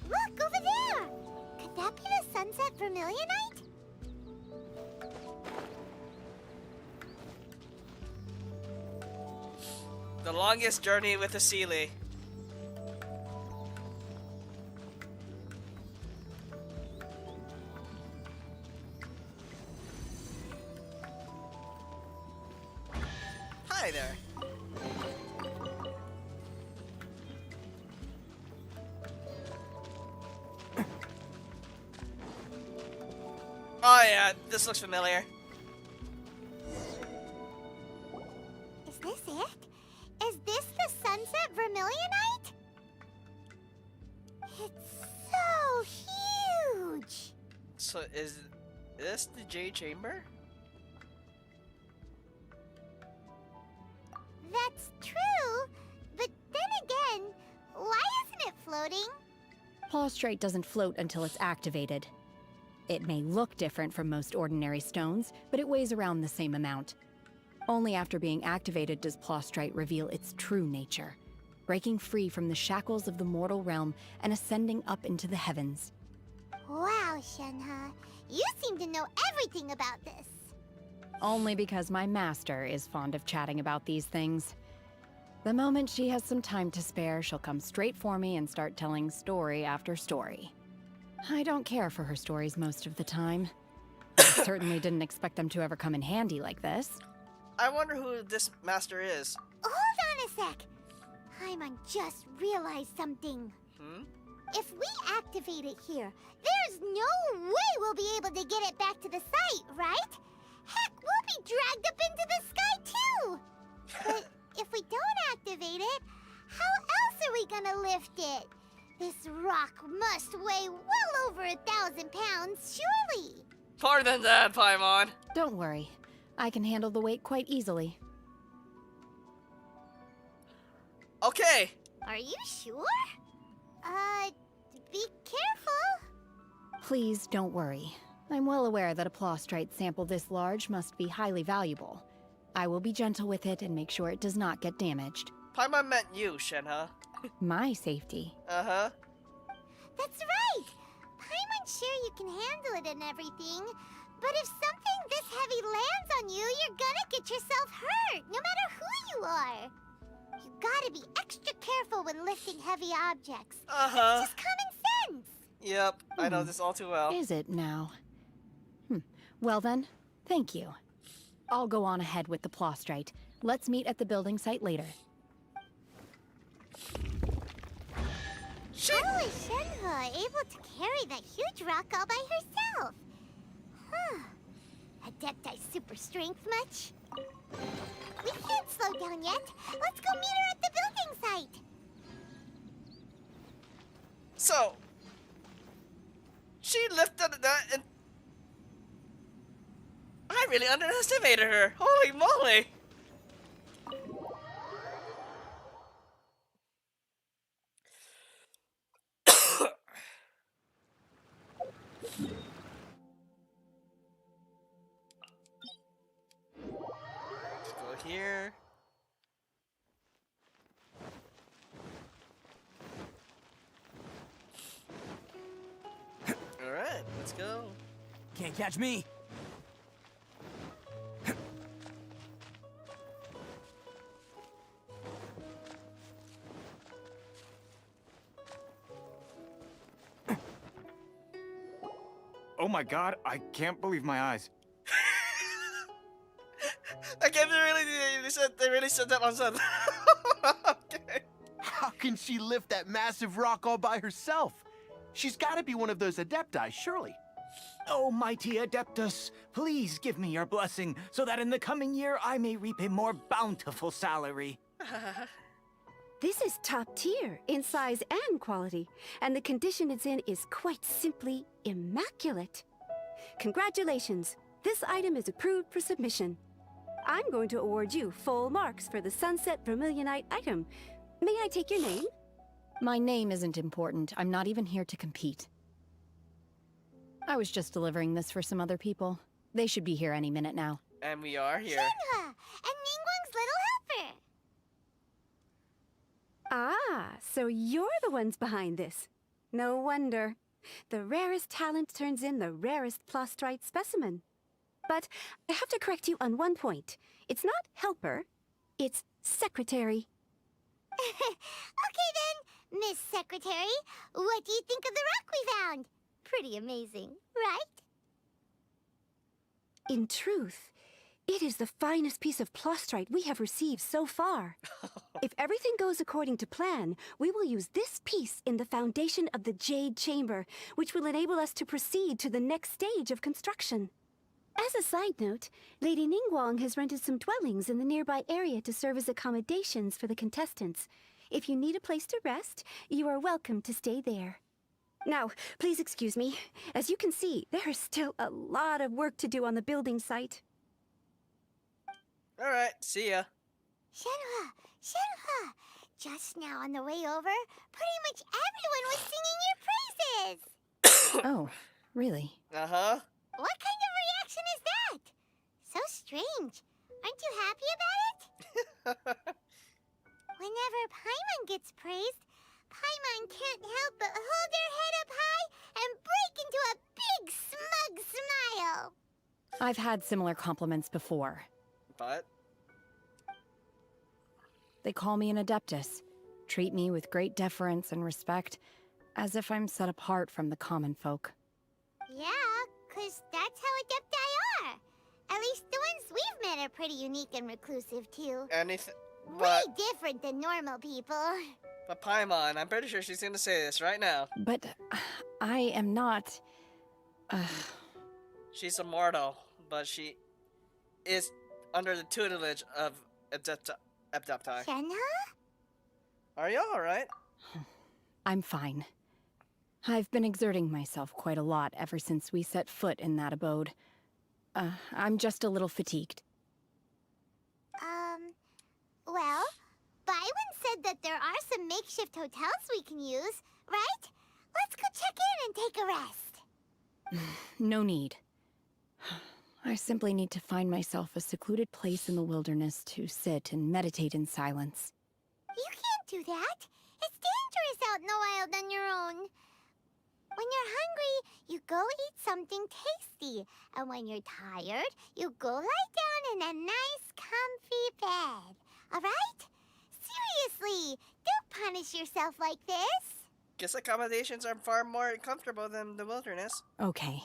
Look, over there! Could that be the Sunset Vermilionite?
The longest journey with the Sealy. Hi there. Oh yeah, this looks familiar.
Is this it? Is this the Sunset Vermilionite? It's so huge!
So is this the Jade Chamber?
That's true, but then again, why isn't it floating?
Plaustrite doesn't float until it's activated. It may look different from most ordinary stones, but it weighs around the same amount. Only after being activated does Plaustrite reveal its true nature, breaking free from the shackles of the mortal realm and ascending up into the heavens.
Wow, Shenhe, you seem to know everything about this.
Only because my master is fond of chatting about these things. The moment she has some time to spare, she'll come straight for me and start telling story after story. I don't care for her stories most of the time. I certainly didn't expect them to ever come in handy like this.
I wonder who this master is.
Hold on a sec. Paimon just realized something. If we activate it here, there's no way we'll be able to get it back to the site, right? Heck, we'll be dragged up into the sky too! But if we don't activate it, how else are we gonna lift it? This rock must weigh well over 1,000 pounds, surely!
More than that, Paimon.
Don't worry. I can handle the weight quite easily.
Okay.
Are you sure? Be careful.
Please don't worry. I'm well aware that a Plaustrite sample this large must be highly valuable. I will be gentle with it and make sure it does not get damaged.
Paimon meant you, Shenhe.
My safety.
Uh-huh.
That's right! Paimon's sure you can handle it and everything, but if something this heavy lands on you, you're gonna get yourself hurt, no matter who you are. You gotta be extra careful when lifting heavy objects.
Uh-huh.
It's just common sense.
Yep, I know this all too well.
Is it now? Well then, thank you. I'll go on ahead with the Plaustrite. Let's meet at the building site later.
How is Shenhe able to carry that huge rock all by herself? Huh. Adepti super strength much? We can't slow down yet. Let's go meet her at the building site.
So, she lifted that and I really underestimated her. Holy moly! Let's go here. Alright, let's go.
Can't catch me. Oh my god, I can't believe my eyes.
I can't really. They really said that on something. Okay.
How can she lift that massive rock all by herself? She's gotta be one of those Adepti, surely.
Oh, mighty Adeptus, please give me your blessing so that in the coming year I may reap a more bountiful salary.
This is top tier in size and quality, and the condition it's in is quite simply immaculate. Congratulations! This item is approved for submission. I'm going to award you full marks for the Sunset Vermilionite item. May I take your name?
My name isn't important. I'm not even here to compete. I was just delivering this for some other people. They should be here any minute now.
And we are here.
Shenhe and Ningguang's little helper.
Ah, so you're the ones behind this. No wonder. The rarest talent turns in the rarest Plostrite specimen. But I have to correct you on one point. It's not helper, it's secretary.
Okay then, Miss Secretary, what do you think of the rock we found? Pretty amazing, right?
In truth, it is the finest piece of Plostrite we have received so far. If everything goes according to plan, we will use this piece in the foundation of the Jade Chamber, which will enable us to proceed to the next stage of construction. As a side note, Lady Ningguang has rented some dwellings in the nearby area to serve as accommodations for the contestants. If you need a place to rest, you are welcome to stay there. Now, please excuse me. As you can see, there is still a lot of work to do on the building site.
Alright, see ya.
Shenhe, Shenhe! Just now on the way over, pretty much everyone was singing your praises!
Oh, really?
Uh-huh.
What kind of reaction is that? So strange. Aren't you happy about it? Whenever Paimon gets praised, Paimon can't help but hold her head up high and break into a big smug smile.
I've had similar compliments before.
But?
They call me an Adeptus, treat me with great deference and respect, as if I'm set apart from the common folk.
Yeah, 'cause that's how Adepti are. At least the ones we've met are pretty unique and reclusive, too.
Anything.
Way different than normal people.
But Paimon, I'm pretty sure she's gonna say this right now.
But I am not...
She's a mortal, but she is under the tutelage of Adepti.
Shenhe?
Are you alright?
I'm fine. I've been exerting myself quite a lot ever since we set foot in that abode. I'm just a little fatigued.
Well, Byron said that there are some makeshift hotels we can use, right? Let's go check in and take a rest.
No need. I simply need to find myself a secluded place in the wilderness to sit and meditate in silence.
You can't do that. It's dangerous out in the wild on your own. When you're hungry, you go eat something tasty. And when you're tired, you go lie down in a nice, comfy bed. Alright? Seriously, don't punish yourself like this.
Guess accommodations are far more comfortable than the wilderness.
Okay.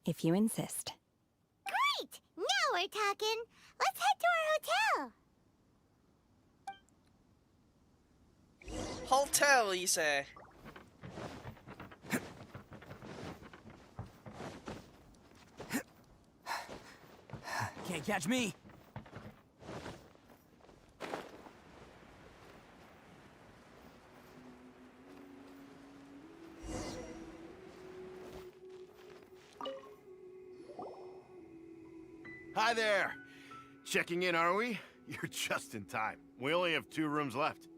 If you insist.
Great! Now we're talking. Let's head to our hotel.
Hotel, you say?
Can't catch me.
Hi there! Checking in, are we? You're just in time. We only have 2 rooms left.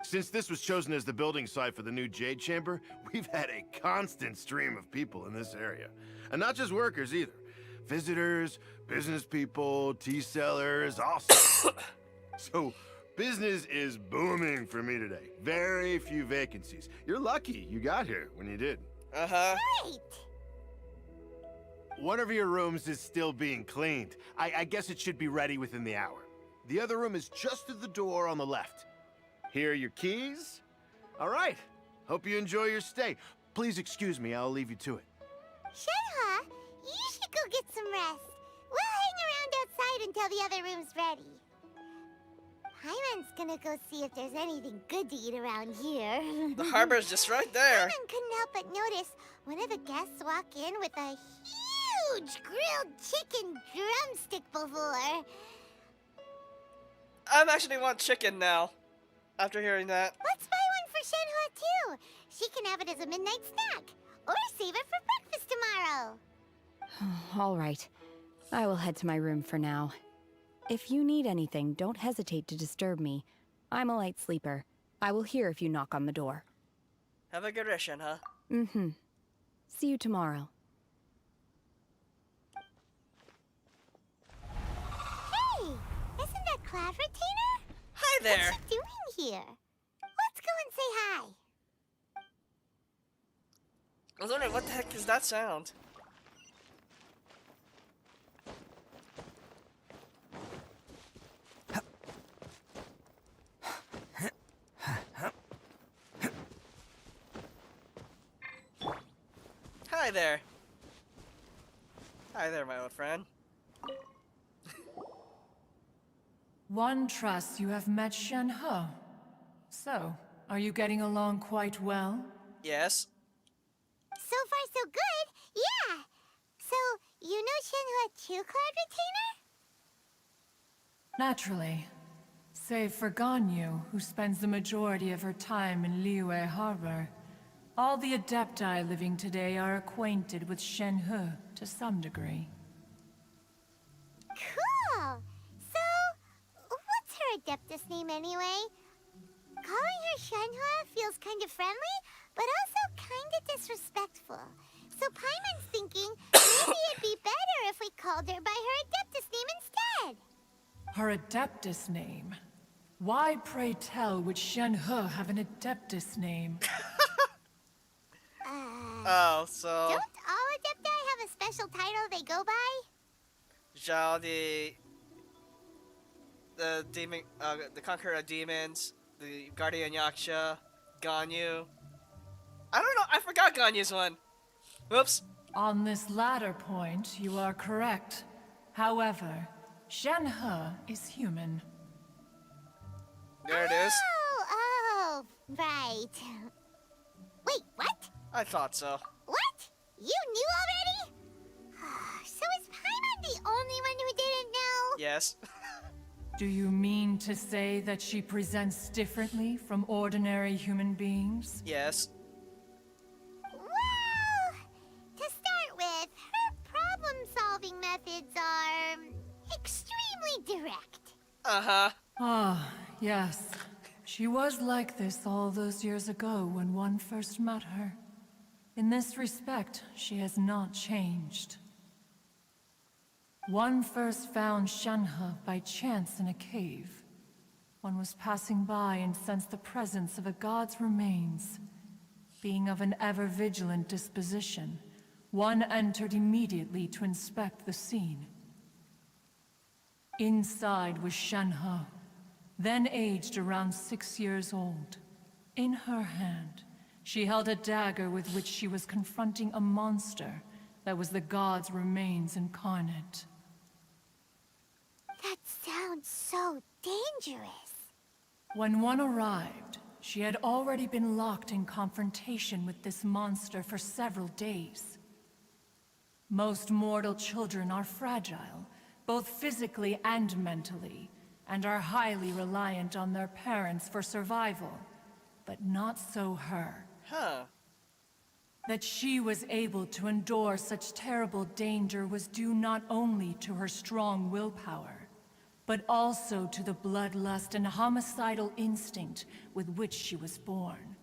Since this was chosen as the building site for the new Jade Chamber, we've had a constant stream of people in this area. And not just workers either. Visitors, business people, tea sellers, all sorts. So, business is booming for me today. Very few vacancies. You're lucky you got here when you did.
Uh-huh.
Great!
One of your rooms is still being cleaned. I guess it should be ready within the hour. The other room is just at the door on the left. Here are your keys. All right. Hope you enjoy your stay. Please excuse me, I'll leave you to it.
Shenhe, you should go get some rest. We'll hang around outside until the other room's ready. Paimon's gonna go see if there's anything good to eat around here.
The harbor's just right there.
Paimon couldn't help but notice one of the guests walk in with a huge grilled chicken drumstick before.
I'm actually want chicken now. After hearing that.
Let's buy one for Shenhe too. She can have it as a midnight snack. Or save it for breakfast tomorrow.
All right. I will head to my room for now. If you need anything, don't hesitate to disturb me. I'm a light sleeper. I will hear if you knock on the door.
Have a good rest, huh?
Mm-hmm. See you tomorrow.
Hey! Isn't that Cloud Retainer?
Hi there!
What's she doing here? Let's go and say hi.
I was wondering, what the heck is that sound? Hi there. Hi there, my old friend.
One trusts you have met Shenhe. So, are you getting along quite well?
Yes.
So far, so good. Yeah. So, you know Shenhe too, Cloud Retainer?
Naturally. Save for Ganyu, who spends the majority of her time in Liyue Harbor. All the Adepti living today are acquainted with Shenhe to some degree.
Cool. So, what's her Adeptus name anyway? Calling her Shenhe feels kind of friendly, but also kind of disrespectful. So Paimon's thinking maybe it'd be better if we called her by her Adeptus name instead.
Her Adeptus name? Why, pray tell, would Shenhe have an Adeptus name?
Oh, so...
Don't all Adepti have a special title they go by?
Xiao, the demon, the conqueror of demons, the guardian yaksha, Ganyu. I don't know, I forgot Ganyu's one. Whoops.
On this latter point, you are correct. However, Shenhe is human.
There it is.
Oh, right. Wait, what?
I thought so.
What? You knew already? So is Paimon the only one who didn't know?
Yes.
Do you mean to say that she presents differently from ordinary human beings?
Yes.
Well, to start with, her problem-solving methods are extremely direct.
Uh-huh.
Ah, yes. She was like this all those years ago when one first met her. In this respect, she has not changed. One first found Shenhe by chance in a cave. One was passing by and sensed the presence of a god's remains. Being of an ever-vigilant disposition, one entered immediately to inspect the scene. Inside was Shenhe, then aged around 6 years old. In her hand, she held a dagger with which she was confronting a monster that was the god's remains incarnate.
That sounds so dangerous.
When one arrived, she had already been locked in confrontation with this monster for several days. Most mortal children are fragile, both physically and mentally, and are highly reliant on their parents for survival. But not so her.
Huh.
That she was able to endure such terrible danger was due not only to her strong willpower, but also to the bloodlust and homicidal instinct with which she was born.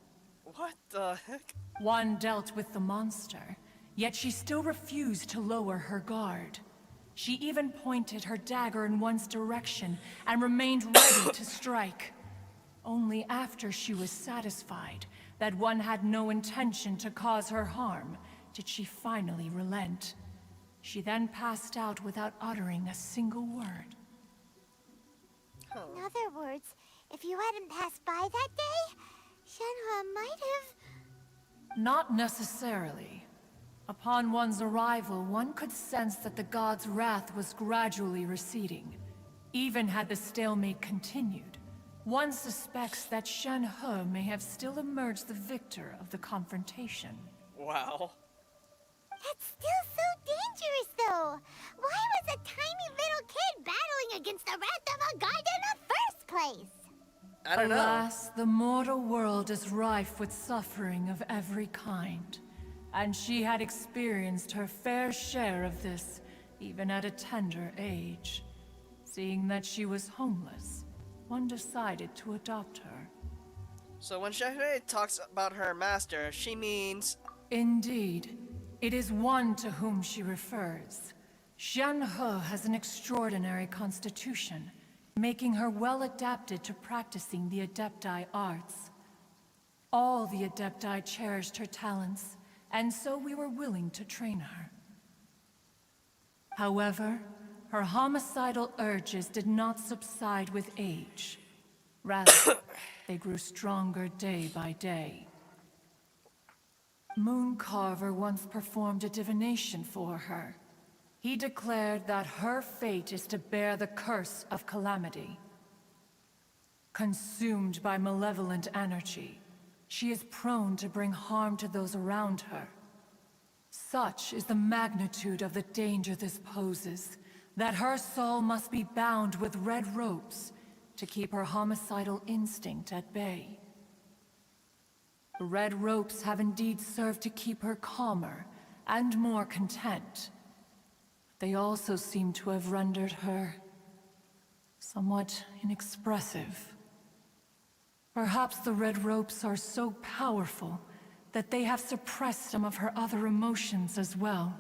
What the heck?
One dealt with the monster, yet she still refused to lower her guard. She even pointed her dagger in one's direction and remained ready to strike. Only after she was satisfied that one had no intention to cause her harm did she finally relent. She then passed out without uttering a single word.
In other words, if you hadn't passed by that day, Shenhe might have...
Not necessarily. Upon one's arrival, one could sense that the god's wrath was gradually receding. Even had the stalemate continued, one suspects that Shenhe may have still emerged the victor of the confrontation.
Wow.
That's still so dangerous, though. Why was a tiny little kid battling against the wrath of a god in the first place?
I don't know.
Alas, the mortal world is rife with suffering of every kind. And she had experienced her fair share of this, even at a tender age. Seeing that she was homeless, one decided to adopt her.
So when Shenhe talks about her master, she means...
Indeed. It is one to whom she refers. Shenhe has an extraordinary constitution, making her well adapted to practicing the Adepti arts. All the Adepti cherished her talents, and so we were willing to train her. However, her homicidal urges did not subside with age. Rather, they grew stronger day by day. Mooncarver once performed a divination for her. He declared that her fate is to bear the curse of calamity. Consumed by malevolent energy, she is prone to bring harm to those around her. Such is the magnitude of the danger this poses, that her soul must be bound with red ropes to keep her homicidal instinct at bay. The red ropes have indeed served to keep her calmer and more content. They also seem to have rendered her somewhat inexpressive. Perhaps the red ropes are so powerful that they have suppressed some of her other emotions as well.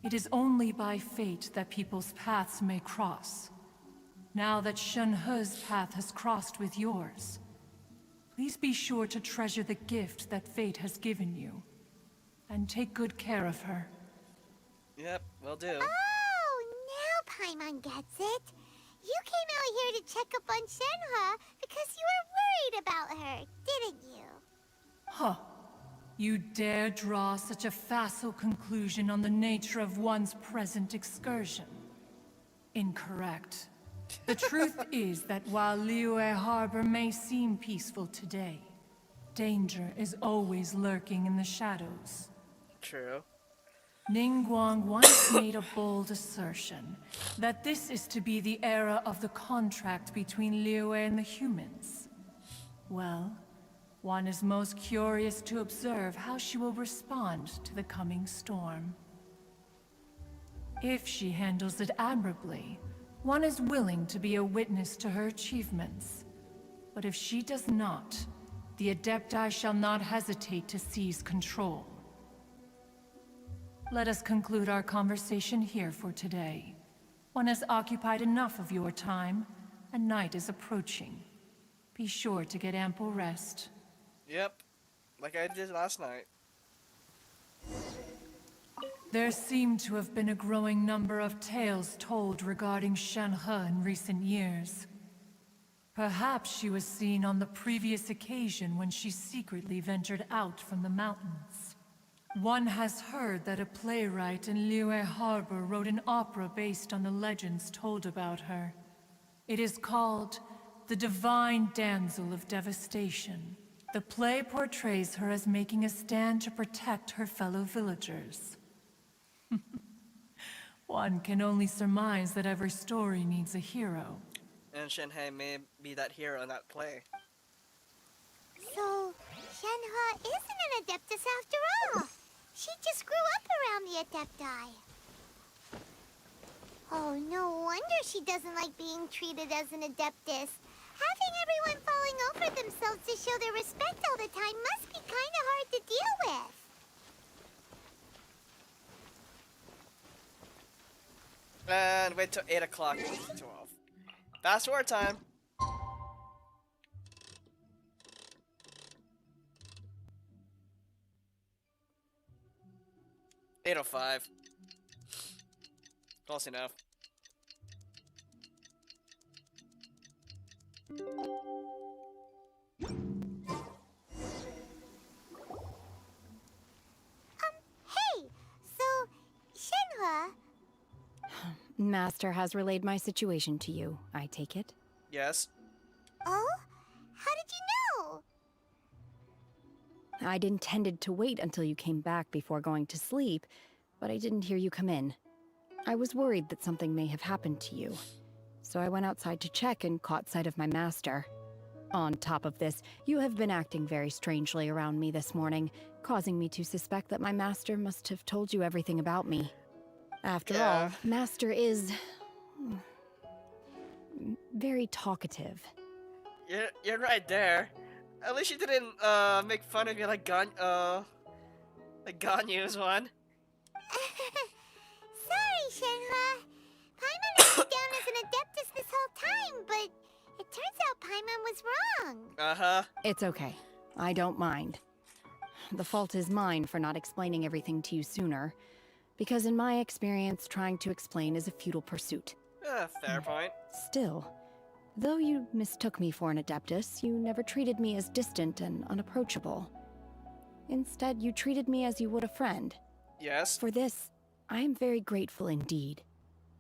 It is only by fate that people's paths may cross. Now that Shenhe's path has crossed with yours, please be sure to treasure the gift that fate has given you, and take good care of her.
Yep, will do.
Oh, now Paimon gets it. You came out here to check up on Shenhe because you were worried about her, didn't you?
Huh. You dare draw such a facile conclusion on the nature of one's present excursion? Incorrect. The truth is that while Liyue Harbor may seem peaceful today, danger is always lurking in the shadows.
True.
Ningguang once made a bold assertion that this is to be the era of the contract between Liyue and the humans. Well, one is most curious to observe how she will respond to the coming storm. If she handles it admirably, one is willing to be a witness to her achievements. But if she does not, the Adepti shall not hesitate to seize control. Let us conclude our conversation here for today. One has occupied enough of your time, and night is approaching. Be sure to get ample rest.
Yep, like I did last night.
There seem to have been a growing number of tales told regarding Shenhe in recent years. Perhaps she was seen on the previous occasion when she secretly ventured out from the mountains. One has heard that a playwright in Liyue Harbor wrote an opera based on the legends told about her. It is called The Divine Damsel of Devastation. The play portrays her as making a stand to protect her fellow villagers. One can only surmise that every story needs a hero.
And Shenhe may be that hero in that play.
So, Shenhe isn't an Adeptus after all. She just grew up around the Adepti. Oh, no wonder she doesn't like being treated as an Adeptus. Having everyone falling over themselves to show their respect all the time must be kinda hard to deal with.
And wait till 8 o'clock. 12. Fast forward time. $8:05. Close enough.
Master has relayed my situation to you, I take it?
Yes.
Oh? How did you know?
I'd intended to wait until you came back before going to sleep, but I didn't hear you come in. I was worried that something may have happened to you, so I went outside to check and caught sight of my master. On top of this, you have been acting very strangely around me this morning, causing me to suspect that my master must have told you everything about me. After all, Master is very talkative.
You're right there. At least you didn't make fun of me like Ganyu's one.
Sorry, Shenhe. Paimon was down as an adeptus this whole time, but it turns out Paimon was wrong.
Uh-huh.
It's okay. I don't mind. The fault is mine for not explaining everything to you sooner, because in my experience, trying to explain is a futile pursuit.
Fair point.
Still, though you mistook me for an adeptus, you never treated me as distant and unapproachable. Instead, you treated me as you would a friend.
Yes.
For this, I am very grateful indeed.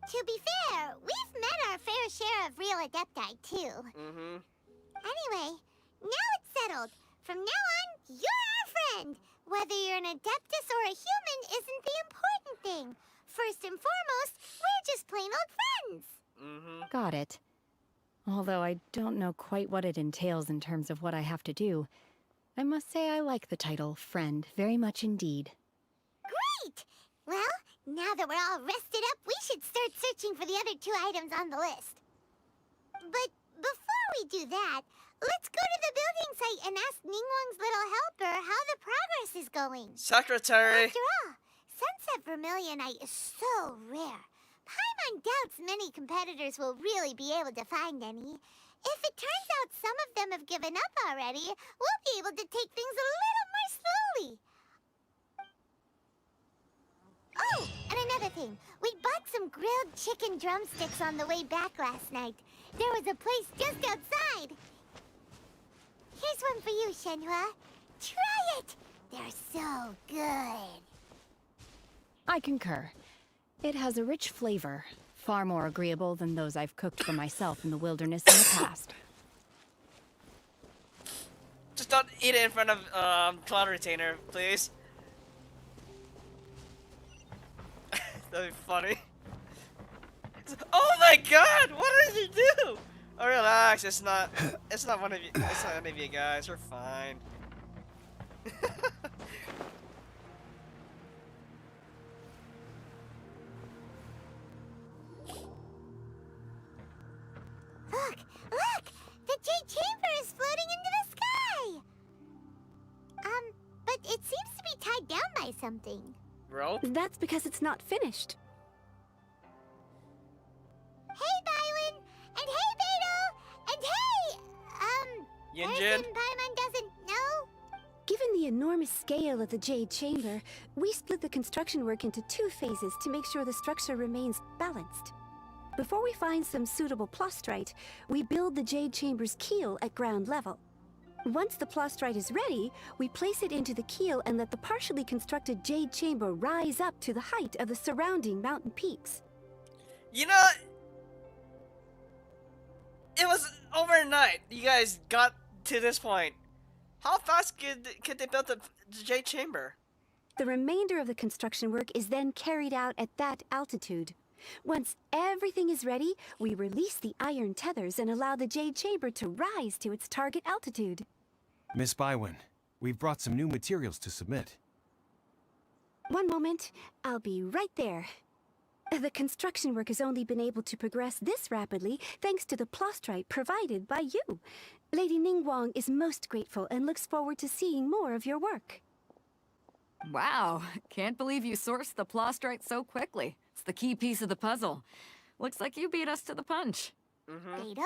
To be fair, we've met our fair share of real adepti, too.
Mm-hmm.
Anyway, now it's settled. From now on, you're our friend. Whether you're an adeptus or a human isn't the important thing. First and foremost, we're just plain old friends.
Mm-hmm.
Got it. Although I don't know quite what it entails in terms of what I have to do, I must say I like the title friend very much indeed.
Great! Well, now that we're all rested up, we should start searching for the other 2 items on the list. But before we do that, let's go to the building site and ask Ningguang's little helper how the progress is going.
Secretary!
After all, Sunset Vermilionite is so rare. Paimon doubts many competitors will really be able to find any. If it turns out some of them have given up already, we'll be able to take things a little more slowly. Oh, and another thing. We bought some grilled chicken drumsticks on the way back last night. There was a place just outside. Here's one for you, Shenhe. Try it! They're so good.
I concur. It has a rich flavor, far more agreeable than those I've cooked for myself in the wilderness in the past.
Just don't eat it in front of Cloud Retainer, please. That'd be funny. Oh my god! What did you do? Oh, relax. It's not one of you. It's not any of you guys. We're fine.
Look! The Jade Chamber is floating into the sky! But it seems to be tied down by something.
Rope?
That's because it's not finished.
Hey, Bywin! And hey, Beidou! And hey,
Yin
person
Jin?
Paimon doesn't know?
Given the enormous scale of the Jade Chamber, we split the construction work into 2 phases to make sure the structure remains balanced. Before we find some suitable plastrite, we build the Jade Chamber's keel at ground level. Once the plastrite is ready, we place it into the keel and let the partially constructed Jade Chamber rise up to the height of the surrounding mountain peaks.
You know, it was overnight. You guys got to this point. How fast could they build the Jade Chamber?
The remainder of the construction work is then carried out at that altitude. Once everything is ready, we release the iron tethers and allow the Jade Chamber to rise to its target altitude.
Miss Bywin, we've brought some new materials to submit.
One moment, I'll be right there. The construction work has only been able to progress this rapidly thanks to the plastrite provided by you. Lady Ningguang is most grateful and looks forward to seeing more of your work.
Wow, can't believe you sourced the plastrite so quickly. It's the key piece of the puzzle. Looks like you beat us to the punch.
Beidou,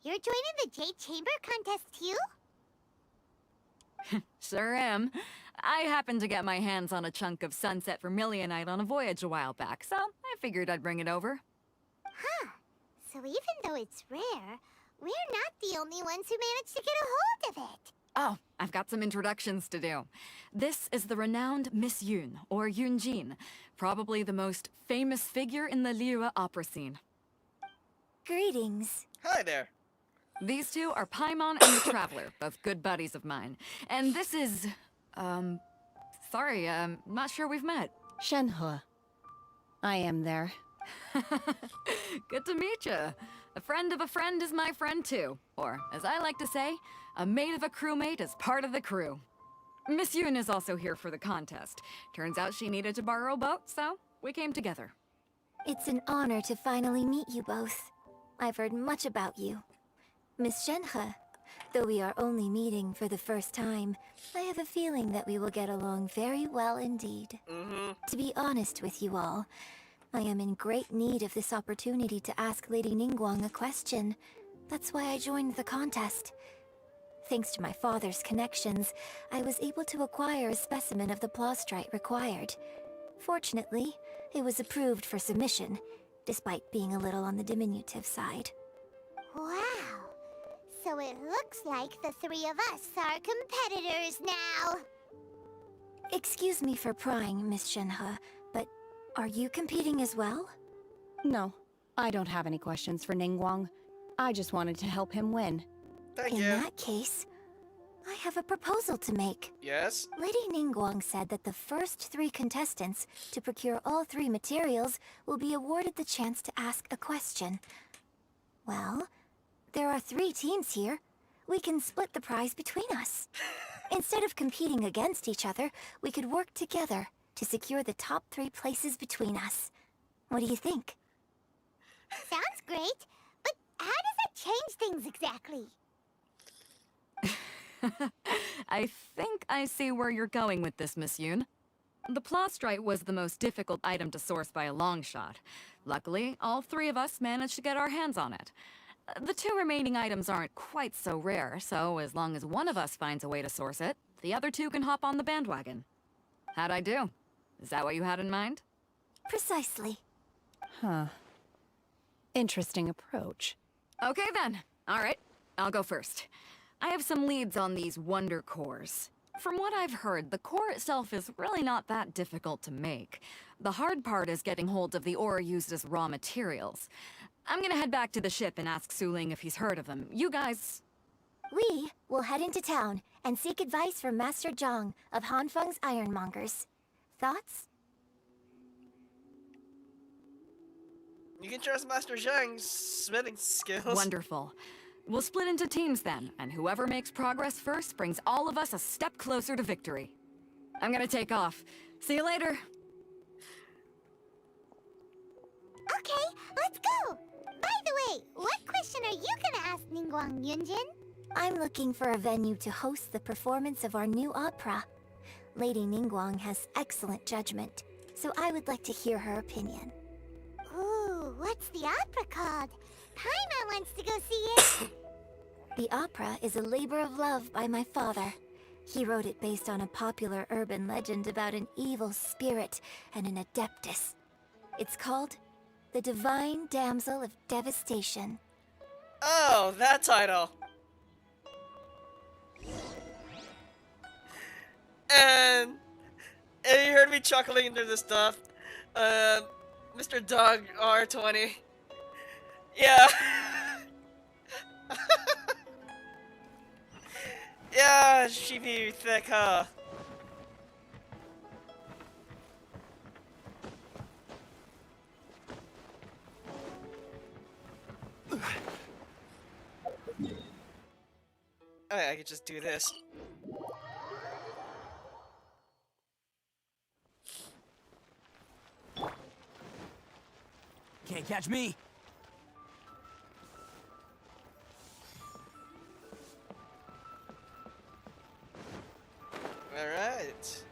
you're joining the Jade Chamber contest too?
Sure am. I happened to get my hands on a chunk of Sunset Vermilionite on a voyage a while back, so I figured I'd bring it over.
Huh. So even though it's rare, we're not the only ones who managed to get a hold of it.
Oh, I've got some introductions to do. This is the renowned Miss Yun, or Yunjin, probably the most famous figure in the Liyue opera scene.
Greetings.
Hi there.
These two are Paimon and the Traveler, both good buddies of mine. And this is... sorry, not sure we've met.
Shenhe. I am there.
Good to meet you. A friend of a friend is my friend too. Or, as I like to say, a mate of a crewmate is part of the crew. Miss Yun is also here for the contest. Turns out she needed to borrow a boat, so we came together.
It's an honor to finally meet you both. I've heard much about you. Miss Shenhe, though we are only meeting for the first time, I have a feeling that we will get along very well indeed. To be honest with you all, I am in great need of this opportunity to ask Lady Ningguang a question. That's why I joined the contest. Thanks to my father's connections, I was able to acquire a specimen of the plastrite required. Fortunately, it was approved for submission, despite being a little on the diminutive side.
Wow. So it looks like the three of us are competitors now.
Excuse me for prying, Miss Shenhe, but are you competing as well?
No, I don't have any questions for Ningguang. I just wanted to help him win.
In that case, I have a proposal to make.
Yes?
Lady Ningguang said that the first 3 contestants to procure all 3 materials will be awarded the chance to ask a question. Well, there are 3 teams here. We can split the prize between us. Instead of competing against each other, we could work together to secure the top 3 places between us. What do you think?
Sounds great, but how does that change things exactly?
I think I see where you're going with this, Miss Yun. The plastrite was the most difficult item to source by a long shot. Luckily, all 3 of us managed to get our hands on it. The 2 remaining items aren't quite so rare, so as long as one of us finds a way to source it, the other 2 can hop on the bandwagon. How'd I do? Is that what you had in mind?
Precisely.
Huh. Interesting approach.
Okay then. All right, I'll go first. I have some leads on these wonder cores. From what I've heard, the core itself is really not that difficult to make. The hard part is getting hold of the ore used as raw materials. I'm gonna head back to the ship and ask Suling if he's heard of them. You guys...
We will head into town and seek advice from Master Zhang of Hanfeng's Ironmongers. Thoughts?
You can trust Master Zhang's smithing skills.
Wonderful. We'll split into teams then, and whoever makes progress first brings all of us a step closer to victory. I'm gonna take off. See you later.
Okay, let's go! By the way, what question are you gonna ask Ningguang Yunjin?
I'm looking for a venue to host the performance of our new opera. Lady Ningguang has excellent judgment, so I would like to hear her opinion.
Ooh, what's the opera called? Paimon wants to go see it.
The opera is a labor of love by my father. He wrote it based on a popular urban legend about an evil spirit and an adeptus. It's called The Divine Damsel of Devastation.
Oh, that title. And you heard me chuckling through this stuff. Mr. Doug R20. Yeah. Yeah, she be thick, huh? I could just do this.
Can't catch me.
Alright.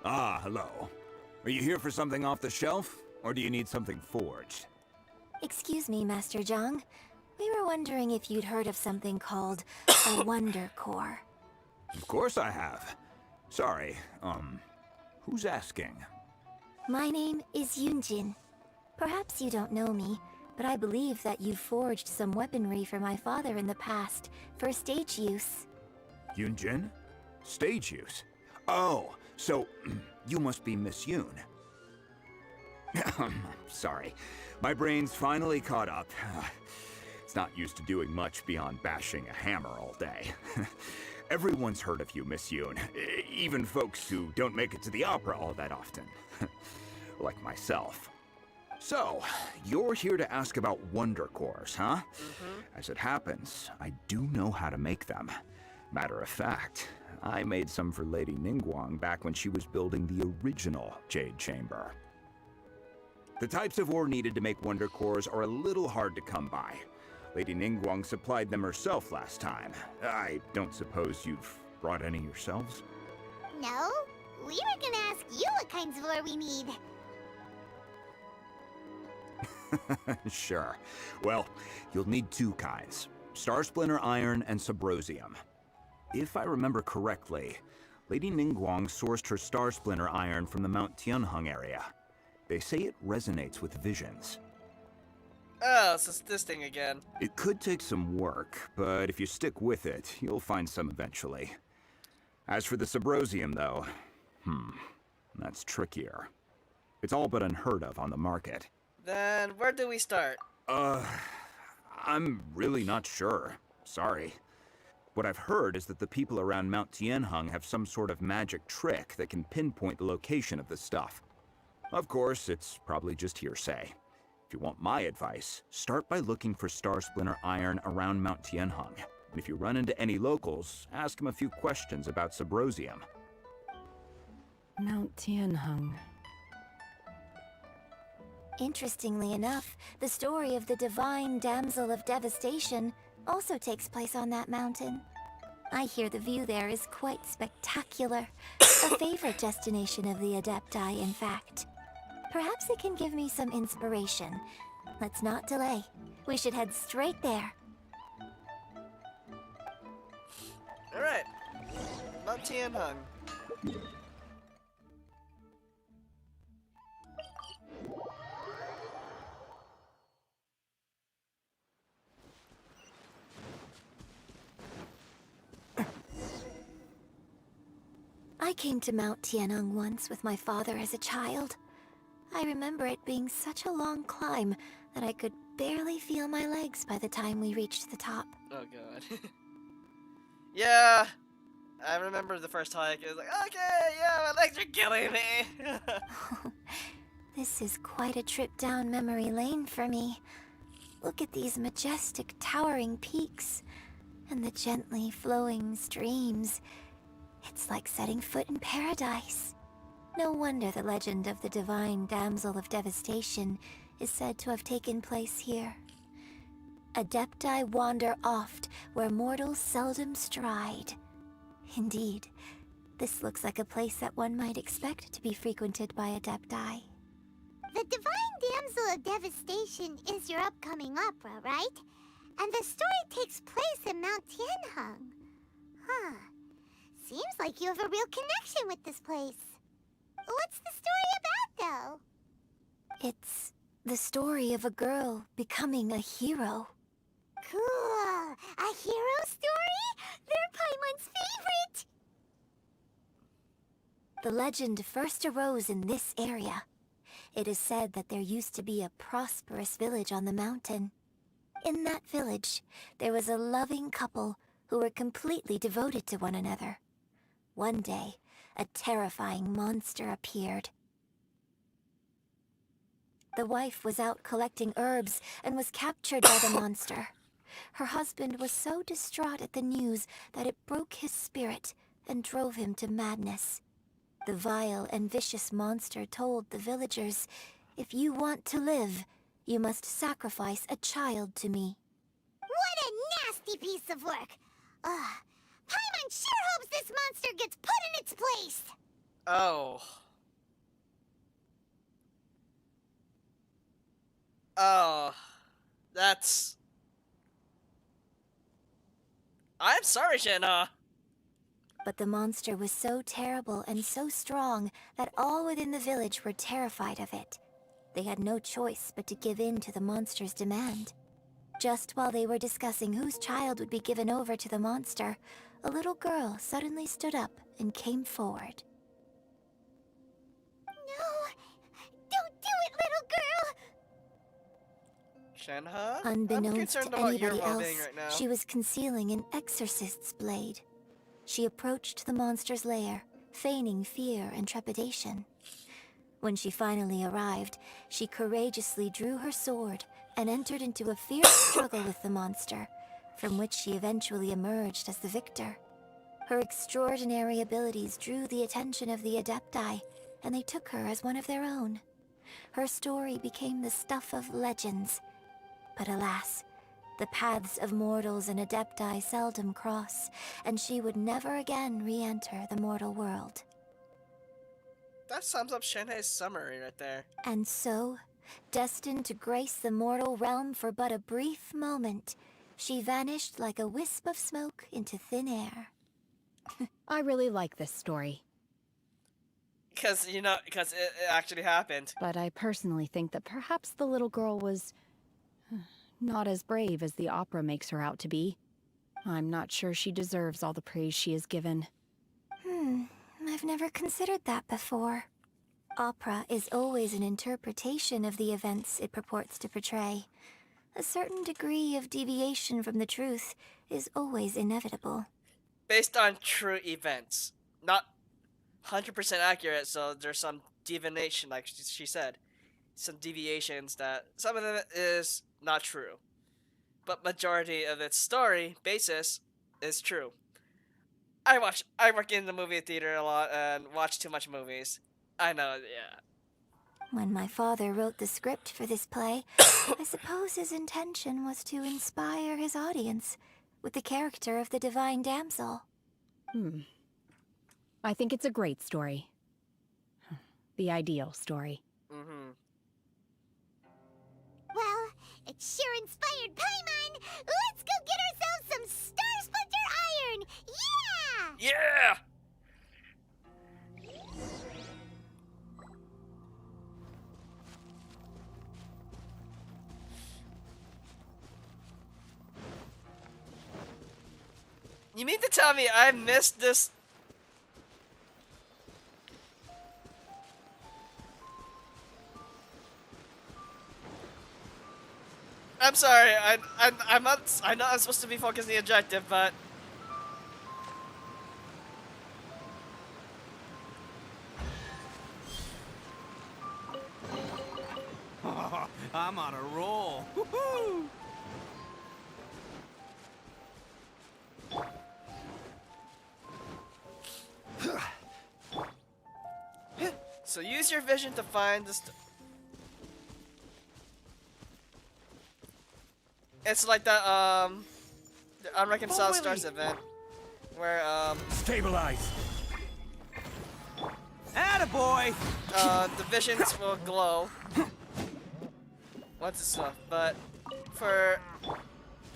Ah, hello. Are you here for something off the shelf, or do you need something forged?
Excuse me, Master Zhang. We were wondering if you'd heard of something called a Wonder Core.
Of course I have. Sorry, who's asking?
My name is Yunjin. Perhaps you don't know me, but I believe that you forged some weaponry for my father in the past, for stage use.
Yunjin? Stage use? Oh, so you must be Miss Yoon. Sorry, my brain's finally caught up. It's not used to doing much beyond bashing a hammer all day. Everyone's heard of you, Miss Yoon, even folks who don't make it to the opera all that often. Like myself. So, you're here to ask about Wonder Cores, huh? As it happens, I do know how to make them. Matter of fact, I made some for Lady Ningguang back when she was building the original Jade Chamber. The types of ore needed to make Wonder Cores are a little hard to come by. Lady Ningguang supplied them herself last time. I don't suppose you've brought any yourselves?
No, we were gonna ask you what kinds of ore we need.
Sure. Well, you'll need two kinds. Star Splinter Iron and Subrosium. If I remember correctly, Lady Ningguang sourced her Star Splinter Iron from the Mount Tianheng area. They say it resonates with visions.
Oh, so it's this thing again.
It could take some work, but if you stick with it, you'll find some eventually. As for the Subrosium, though, that's trickier. It's all but unheard of on the market.
Then where do we start?
I'm really not sure. Sorry. What I've heard is that the people around Mount Tianheng have some sort of magic trick that can pinpoint the location of the stuff. Of course, it's probably just hearsay. If you want my advice, start by looking for Star Splinter Iron around Mount Tianheng. And if you run into any locals, ask them a few questions about Subrosium.
Mount Tianheng.
Interestingly enough, the story of the divine Damsel of Devastation also takes place on that mountain. I hear the view there is quite spectacular. A favorite destination of the Adepti, in fact. Perhaps it can give me some inspiration. Let's not delay. We should head straight there.
Alright. Mount Tianheng.
I came to Mount Tianheng once with my father as a child. I remember it being such a long climb that I could barely feel my legs by the time we reached the top.
Oh god. Yeah, I remember the first hike. It was like, okay, yeah, my legs are killing me.
This is quite a trip down memory lane for me. Look at these majestic, towering peaks, and the gently flowing streams. It's like setting foot in paradise. No wonder the legend of the divine Damsel of Devastation is said to have taken place here. Adepti wander oft where mortals seldom stride. Indeed, this looks like a place that one might expect to be frequented by Adepti.
The divine Damsel of Devastation is your upcoming opera, right? And the story takes place in Mount Tianheng. Huh. Seems like you have a real connection with this place. What's the story about, though?
It's the story of a girl becoming a hero.
Cool! A hero story? They're Paimon's favorite!
The legend first arose in this area. It is said that there used to be a prosperous village on the mountain. In that village, there was a loving couple who were completely devoted to one another. One day, a terrifying monster appeared. The wife was out collecting herbs and was captured by the monster. Her husband was so distraught at the news that it broke his spirit and drove him to madness. The vile and vicious monster told the villagers, "If you want to live, you must sacrifice a child to me."
What a nasty piece of work! Ugh. Paimon sure hopes this monster gets put in its place!
Oh. Oh. That's... I'm sorry, Shenhe.
But the monster was so terrible and so strong that all within the village were terrified of it. They had no choice but to give in to the monster's demand. Just while they were discussing whose child would be given over to the monster, a little girl suddenly stood up and came forward.
No! Don't do it, little girl!
Shenhe?
Unbeknownst
I'm concerned
to
about your
anybody
well-being
else,
right now.
she was concealing an exorcist's blade. She approached the monster's lair, feigning fear and trepidation. When she finally arrived, she courageously drew her sword and entered into a fierce struggle with the monster, from which she eventually emerged as the victor. Her extraordinary abilities drew the attention of the Adepti, and they took her as one of their own. Her story became the stuff of legends. But alas, the paths of mortals and Adepti seldom cross, and she would never again re-enter the mortal world.
That sums up Shenhe's summary right there.
And so, destined to grace the mortal realm for but a brief moment, she vanished like a wisp of smoke into thin air.
I really like this story.
Because it actually happened.
But I personally think that perhaps the little girl was not as brave as the opera makes her out to be. I'm not sure she deserves all the praise she is given.
I've never considered that before. Opera is always an interpretation of the events it purports to portray. A certain degree of deviation from the truth is always inevitable.
Based on true events. Not 100% accurate, so there's some divination, like she said. Some deviations that some of them is not true. But majority of its story basis is true. I work in the movie theater a lot and watch too much movies. I know, yeah.
When my father wrote the script for this play, I suppose his intention was to inspire his audience with the character of the divine damsel.
I think it's a great story. The ideal story.
Well, it sure inspired Paimon! Let's go get ourselves some Star Splinter Iron! Yeah!
Yeah! You mean to tell me I missed this? I'm sorry. I'm not. I know I'm supposed to be focusing the objective, but
I'm on a roll. Woohoo!
So use your vision to find this. It's like that the Unreconciled Stars event where
Stabilize.
Attaboy!
The visions will glow once it's up, but for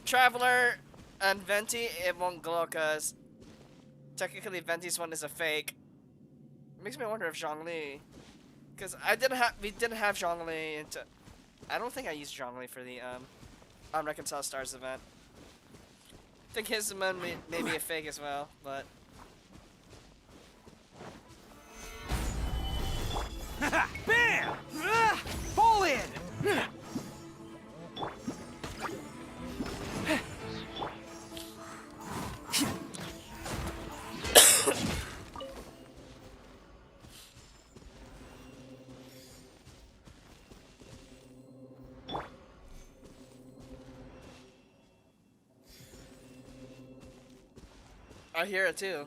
Traveler and Venti it won't glow because technically Venti's one is a fake. It makes me wonder if Zhongli, because we didn't have Zhongli into. I don't think I used Zhongli for the Unreconciled Stars event. I think his one may be a fake as well, but.
Bam! Fall in!
I hear it too.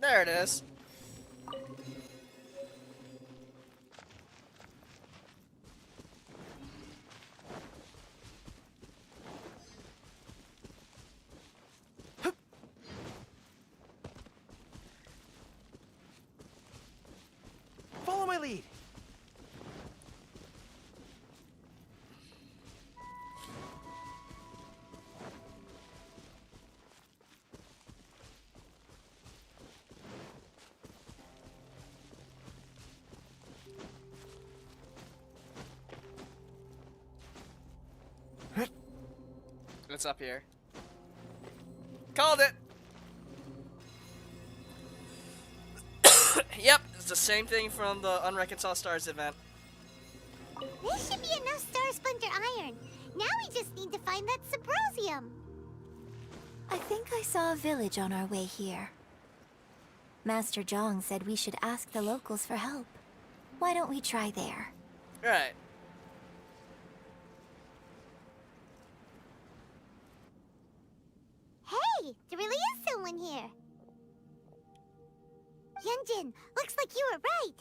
There it is.
Follow my lead.
it's up here. Called it! Yep, it's the same thing from the Unreconciled Stars event.
This should be enough Star Splinter Iron. Now we just need to find that Subrosium.
I think I saw a village on our way here. Master Zhang said we should ask the locals for help. Why don't we try there?
Right.
Hey, there really is someone here. Yunjin, looks like you were right.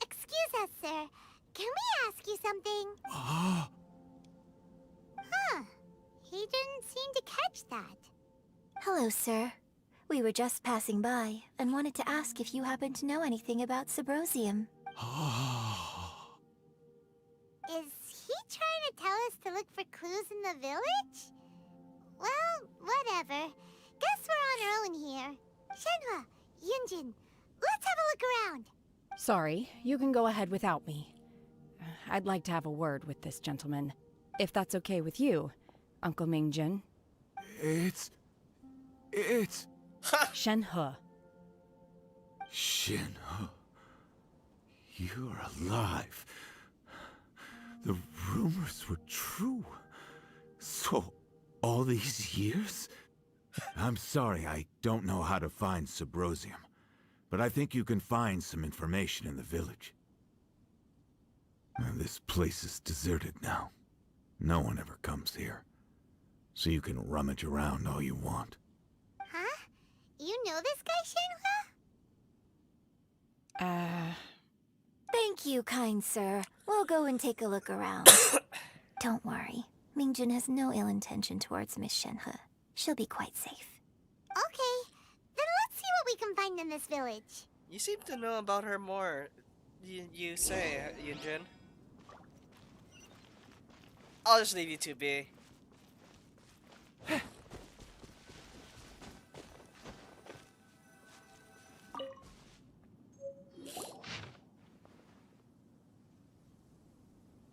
Excuse us, sir. Can we ask you something? Huh. He didn't seem to catch that.
Hello, sir. We were just passing by and wanted to ask if you happen to know anything about Subrosium.
Is he trying to tell us to look for clues in the village? Well, whatever. Guess we're on our own here. Shenhe, Yunjin, let's have a look around.
Sorry, you can go ahead without me. I'd like to have a word with this gentleman. If that's okay with you, Uncle Mingjin.
It's...
Shenhe.
Shenhe. You're alive. The rumors were true. So, all these years? I'm sorry, I don't know how to find Subrosium. But I think you can find some information in the village. This place is deserted now. No one ever comes here. So you can rummage around all you want.
Huh? You know this guy, Shenhe?
Thank you, kind sir. We'll go and take a look around. Don't worry. Mingjin has no ill intention towards Miss Shenhe. She'll be quite safe.
Okay, then let's see what we can find in this village.
You seem to know about her more. You say, Yunjin. I'll just leave you two be.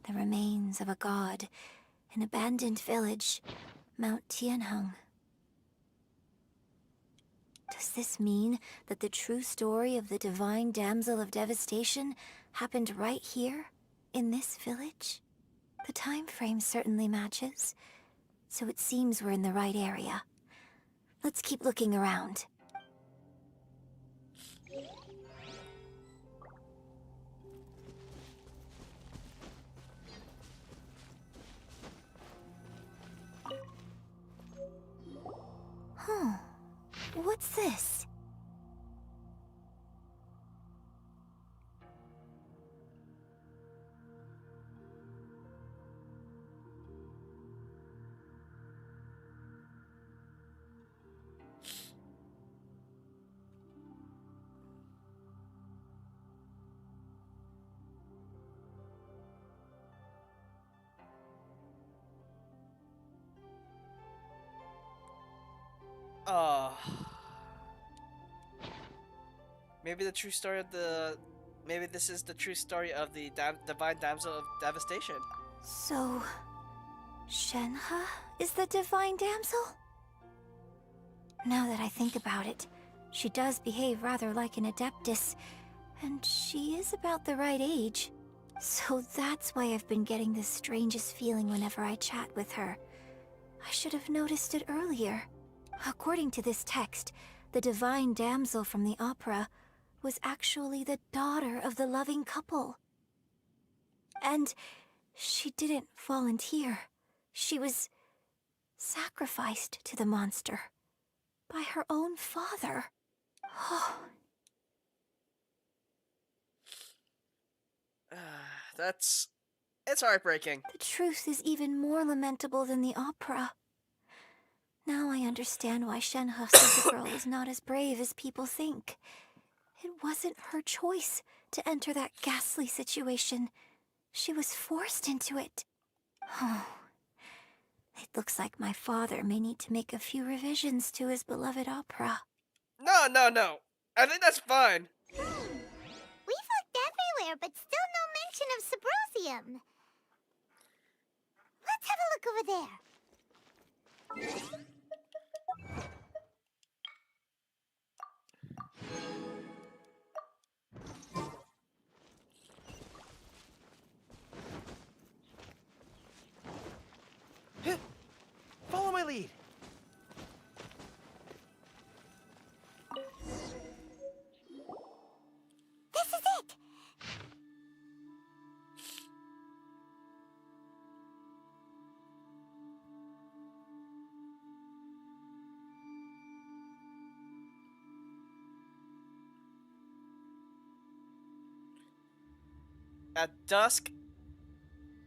The remains of a god, an abandoned village, Mount Tianheng. Does this mean that the true story of the divine Damsel of Devastation happened right here, in this village? The time frame certainly matches, so it seems we're in the right area. Let's keep looking around. Huh. What's this?
Maybe the true story of the... Maybe this is the true story of the divine Damsel of Devastation.
So... Shenhe is the divine damsel? Now that I think about it, she does behave rather like an adeptus, and she is about the right age. So that's why I've been getting the strangest feeling whenever I chat with her. I should have noticed it earlier. According to this text, the divine damsel from the opera was actually the daughter of the loving couple. And she didn't volunteer. She was sacrificed to the monster by her own father. Oh.
It's heartbreaking.
The truth is even more lamentable than the opera. Now I understand why Shenhe said the girl is not as brave as people think. It wasn't her choice to enter that ghastly situation. She was forced into it. Oh. It looks like my father may need to make a few revisions to his beloved opera.
No. I think that's fine.
We've looked everywhere, but still no mention of Subrosium. Let's have a look over there.
lead.
This is it!
At dusk,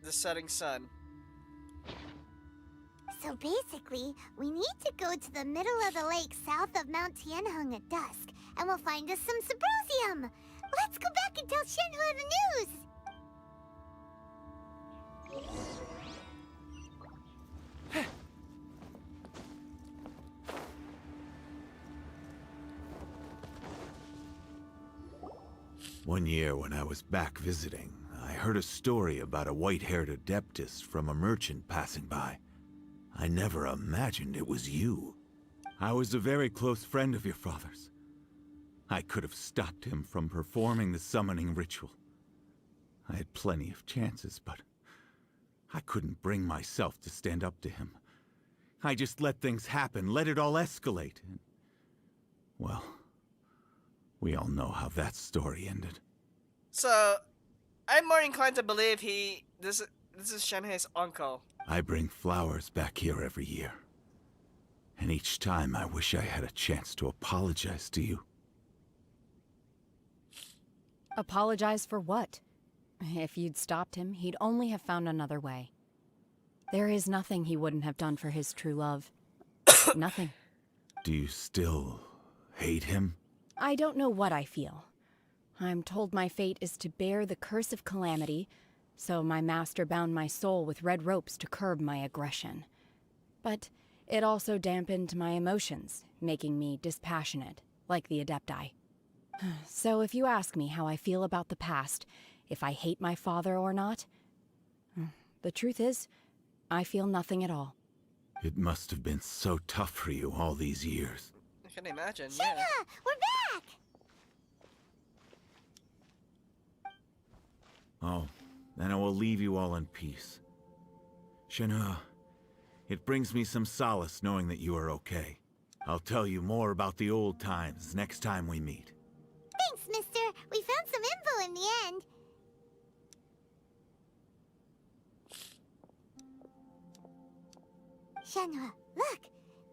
the setting sun.
So basically, we need to go to the middle of the lake south of Mount Tianheng at dusk, and we'll find us some Symposium! Let's go back and tell Shenhe the news!
One year when I was back visiting, I heard a story about a white-haired adeptus from a merchant passing by. I never imagined it was you. I was a very close friend of your father's. I could have stopped him from performing the summoning ritual. I had plenty of chances, but I couldn't bring myself to stand up to him. I just let things happen, let it all escalate. And, well, we all know how that story ended.
So, I'm more inclined to believe this is Shenhe's uncle.
I bring flowers back here every year. And each time I wish I had a chance to apologize to you.
Apologize for what? If you'd stopped him, he'd only have found another way. There is nothing he wouldn't have done for his true love. Nothing.
Do you still hate him?
I don't know what I feel. I'm told my fate is to bear the curse of calamity, so my master bound my soul with red ropes to curb my aggression. But it also dampened my emotions, making me dispassionate, like the Adepti. So if you ask me how I feel about the past, if I hate my father or not, the truth is, I feel nothing at all.
It must have been so tough for you all these years.
I can imagine,
Shenhe!
yeah.
We're back!
Oh, then I will leave you all in peace. Shenhe, it brings me some solace knowing that you are okay. I'll tell you more about the old times next time we meet.
Thanks, mister. We found some info in the end. Shenhe, look!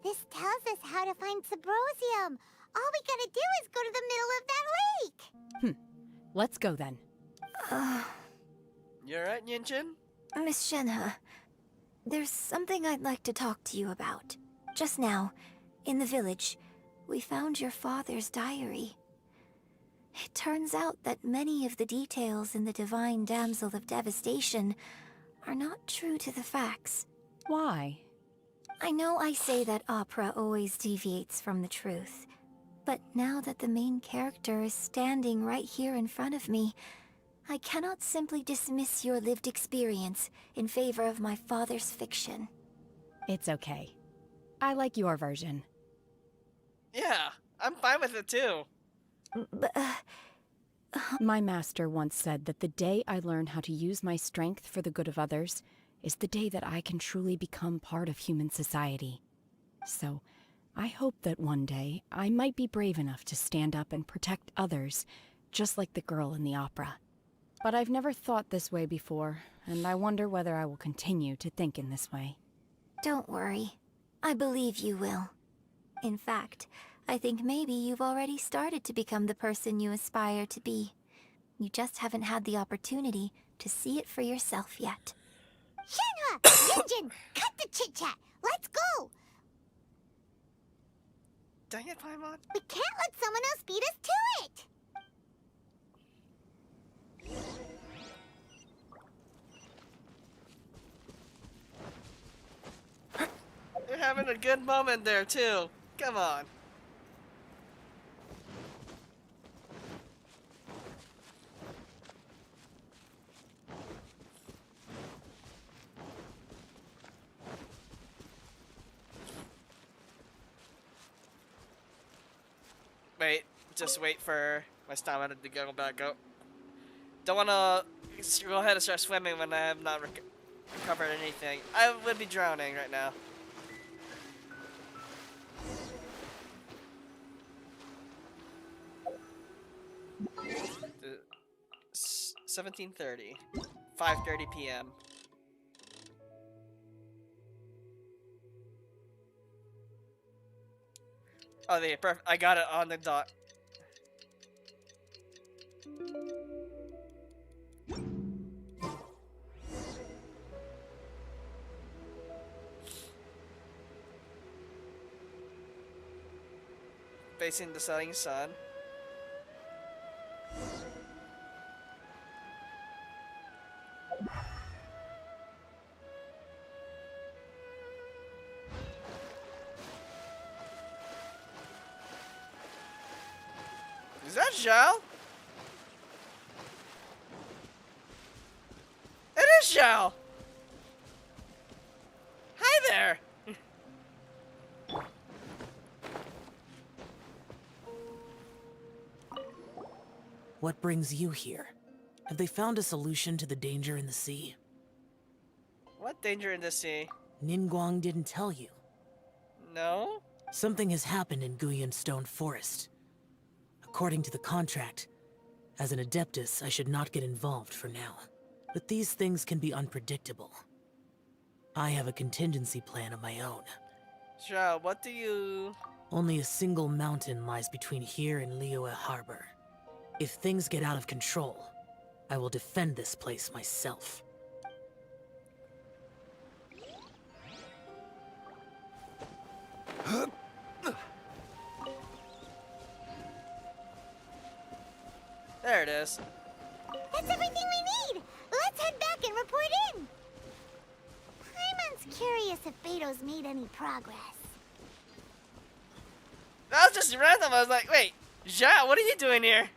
This tells us how to find Symposium. All we gotta do is go to the middle of that lake!
Let's go then.
You alright, Yunjin?
Miss Shenhe, there's something I'd like to talk to you about. Just now, in the village, we found your father's diary. It turns out that many of the details in the divine Damsel of Devastation are not true to the facts.
Why?
I know I say that opera always deviates from the truth, but now that the main character is standing right here in front of me, I cannot simply dismiss your lived experience in favor of my father's fiction.
It's okay. I like your version.
Yeah, I'm fine with it too.
But,
My master once said that the day I learn how to use my strength for the good of others is the day that I can truly become part of human society. So, I hope that one day I might be brave enough to stand up and protect others, just like the girl in the opera. But I've never thought this way before, and I wonder whether I will continue to think in this way.
Don't worry. I believe you will. In fact, I think maybe you've already started to become the person you aspire to be. You just haven't had the opportunity to see it for yourself yet.
Shenhe! Yunjin! Cut the chit-chat! Let's go!
Dang it, Paimon.
We can't let someone else beat us to it!
You're having a good moment there, too. Come on. Just wait for my stamina to go back up. Don't wanna go ahead and start swimming when I have not recovered anything. I would be drowning right now. 17:30. 5:30 p.m. Oh, yeah, perfect. I got it on the dot. Facing the setting sun. Is that Xiao? It is Xiao! Hi there!
What brings you here? Have they found a solution to the danger in the sea?
What danger in the sea?
Ningguang didn't tell you.
No?
Something has happened in Guyan Stone Forest. According to the contract, as an Adeptus, I should not get involved for now. But these things can be unpredictable. I have a contingency plan of my own.
Xiao, what do you...
Only a single mountain lies between here and Liyue Harbor. If things get out of control, I will defend this place myself.
There it is.
That's everything we need! Let's head back and report in! Paimon's curious if Beto's made any progress.
That was just random. I was like, wait, Xiao, what are you doing here?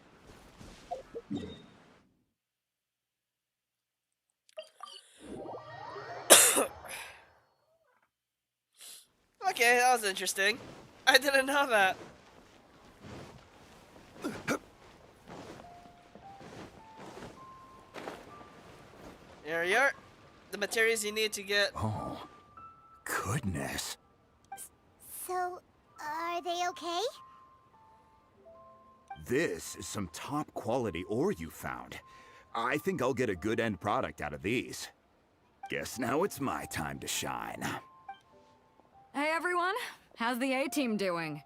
Okay, that was interesting. I didn't know that. Here you are. The materials you need to get.
Oh, goodness.
So, are they okay?
This is some top quality ore you found. I think I'll get a good end product out of these. Guess now it's my time to shine.
Hey everyone, how's the A-team doing?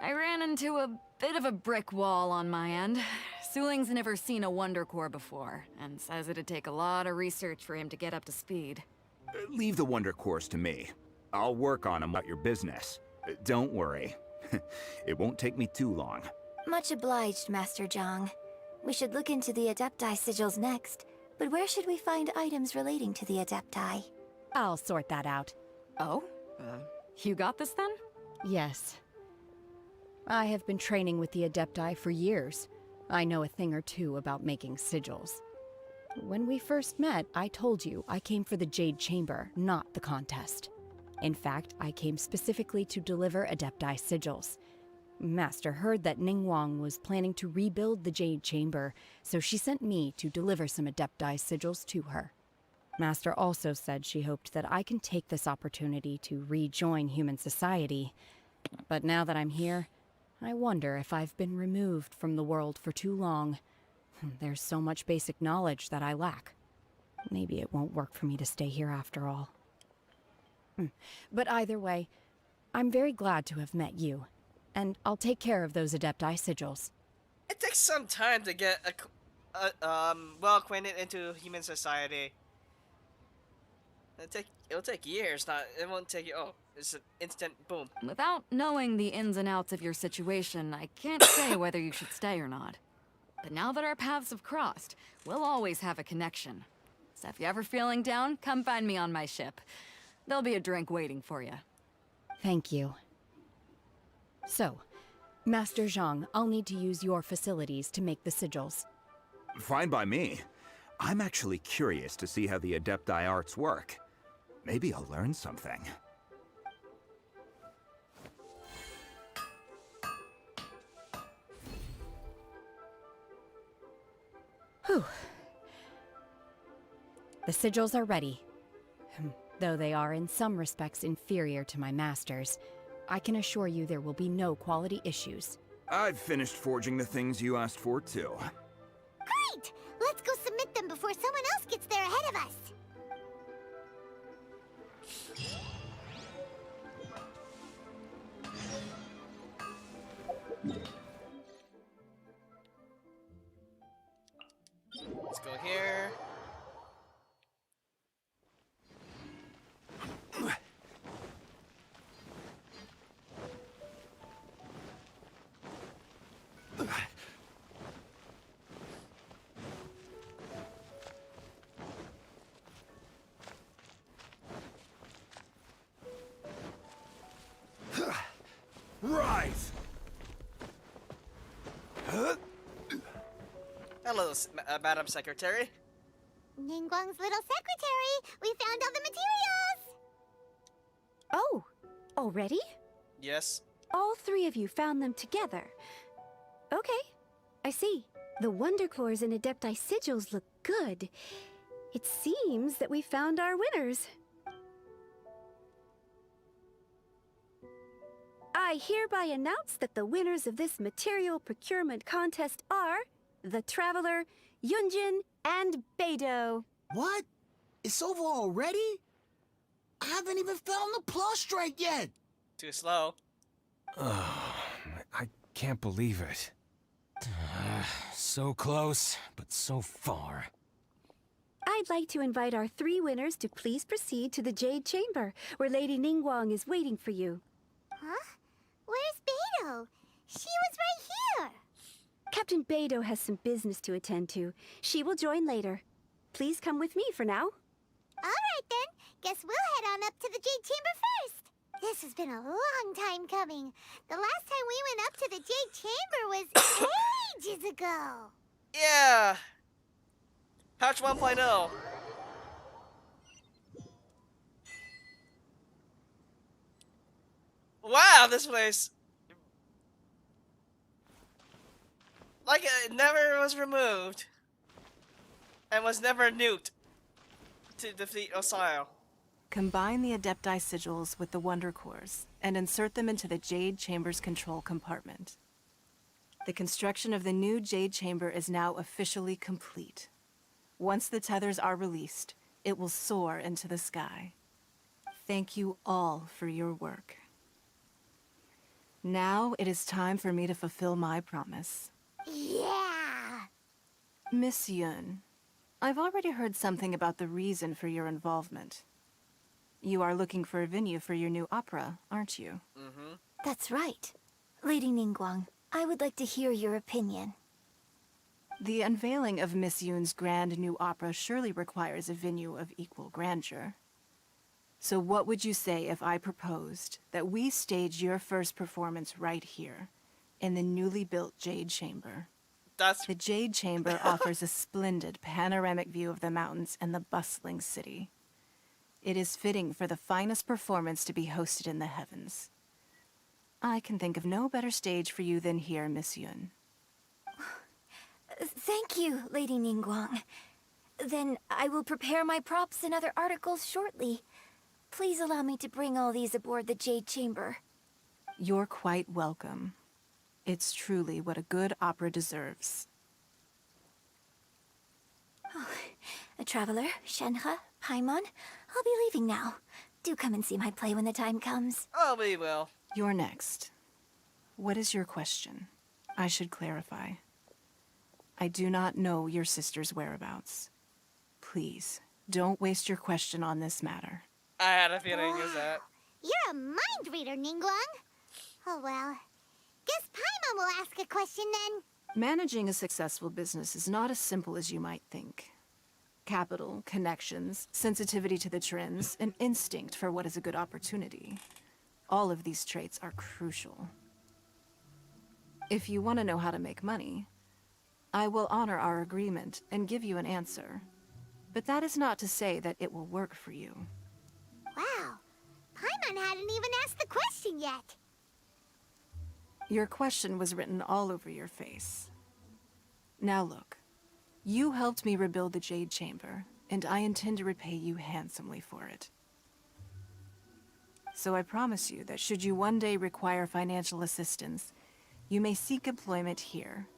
I ran into a bit of a brick wall on my end. Suling's never seen a Wonder Core before, and says it'd take a lot of research for him to get up to speed.
Leave the Wonder Cores to me. I'll work on them about your business. Don't worry. It won't take me too long.
Much obliged, Master Zhang. We should look into the Adepti sigils next, but where should we find items relating to the Adepti?
I'll sort that out.
Oh? You got this then?
Yes. I have been training with the Adepti for years. I know a thing or two about making sigils. When we first met, I told you I came for the Jade Chamber, not the contest. In fact, I came specifically to deliver Adepti sigils. Master heard that Ningguang was planning to rebuild the Jade Chamber, so she sent me to deliver some Adepti sigils to her. Master also said she hoped that I can take this opportunity to rejoin human society. But now that I'm here, I wonder if I've been removed from the world for too long. There's so much basic knowledge that I lack. Maybe it won't work for me to stay here after all. But either way, I'm very glad to have met you. And I'll take care of those Adepti sigils.
It takes some time to get well acquainted into human society. It'll take years. It won't take you. Oh, it's an instant boom.
Without knowing the ins and outs of your situation, I can't say whether you should stay or not. But now that our paths have crossed, we'll always have a connection. So if you're ever feeling down, come find me on my ship. There'll be a drink waiting for you.
Thank you. So, Master Zhang, I'll need to use your facilities to make the sigils.
Fine by me. I'm actually curious to see how the Adepti arts work. Maybe I'll learn something.
Whew. The sigils are ready. Though they are in some respects inferior to my master's, I can assure you there will be no quality issues.
I've finished forging the things you asked for, too.
before someone else gets there ahead of us.
Let's go here.
Rise!
Hello, Madam Secretary.
Ningguang's little secretary! We found all the materials!
Oh, already?
Yes.
All three of you found them together. Okay, I see. The Wonder Cores and Adepti sigils look good. It seems that we found our winners. I hereby announce that the winners of this material procurement contest are the Traveler, Yunjin, and Beidou.
What? It's over already? I haven't even found the Plustrite yet!
Too slow.
I can't believe it.
So close, but so far.
I'd like to invite our three winners to please proceed to the Jade Chamber, where Lady Ningguang is waiting for you.
Huh? Where's Beidou? She was right here!
Captain Beidou has some business to attend to. She will join later. Please come with me for now.
Alright then, guess we'll head on up to the Jade Chamber first. This has been a long time coming. The last time we went up to the Jade Chamber was ages ago.
Yeah. Patch 1.0. Wow, this place. Like it never was removed. And was never nuked to defeat Osial.
Combine the Adepti sigils with the Wonder Cores and insert them into the Jade Chamber's control compartment. The construction of the new Jade Chamber is now officially complete. Once the tethers are released, it will soar into the sky. Thank you all for your work. Now it is time for me to fulfill my promise.
Yeah!
Miss Yun, I've already heard something about the reason for your involvement. You are looking for a venue for your new opera, aren't you?
Mm-hmm.
That's right. Lady Ningguang, I would like to hear your opinion.
The unveiling of Miss Yun's grand new opera surely requires a venue of equal grandeur. So what would you say if I proposed that we stage your first performance right here, in the newly built Jade Chamber? The Jade Chamber offers a splendid panoramic view of the mountains and the bustling city. It is fitting for the finest performance to be hosted in the heavens. I can think of no better stage for you than here, Miss Yun.
Thank you, Lady Ningguang. Then I will prepare my props and other articles shortly. Please allow me to bring all these aboard the Jade Chamber.
You're quite welcome. It's truly what a good opera deserves.
A traveler, Shenhe, Paimon, I'll be leaving now. Do come and see my play when the time comes.
Oh, we will.
You're next. What is your question? I should clarify. I do not know your sister's whereabouts. Please, don't waste your question on this matter.
I had a feeling it was that.
You're a mind reader, Ningguang. Oh well. Guess Paimon will ask a question then.
Managing a successful business is not as simple as you might think. Capital, connections, sensitivity to the trends, and instinct for what is a good opportunity. All of these traits are crucial. If you want to know how to make money, I will honor our agreement and give you an answer. But that is not to say that it will work for you.
Wow. Paimon hadn't even asked the question yet.
Your question was written all over your face. Now look, you helped me rebuild the Jade Chamber, and I intend to repay you handsomely for it. So I promise you that should you one day require financial assistance, you may seek employment here.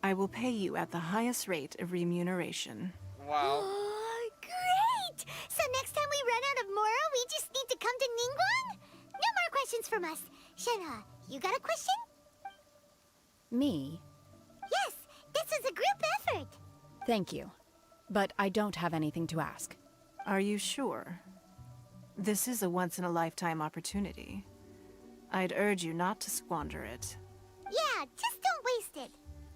I will pay you at the highest rate of remuneration.
Wow.
Great! So next time we run out of Mora, we just need to come to Ningguang? No more questions from us. Shenhe, you got a question?
Me?
Yes, this is a group effort.
Thank you. But I don't have anything to ask.
Are you sure? This is a once-in-a-lifetime opportunity. I'd urge you not to squander it.
Yeah, just don't waste it.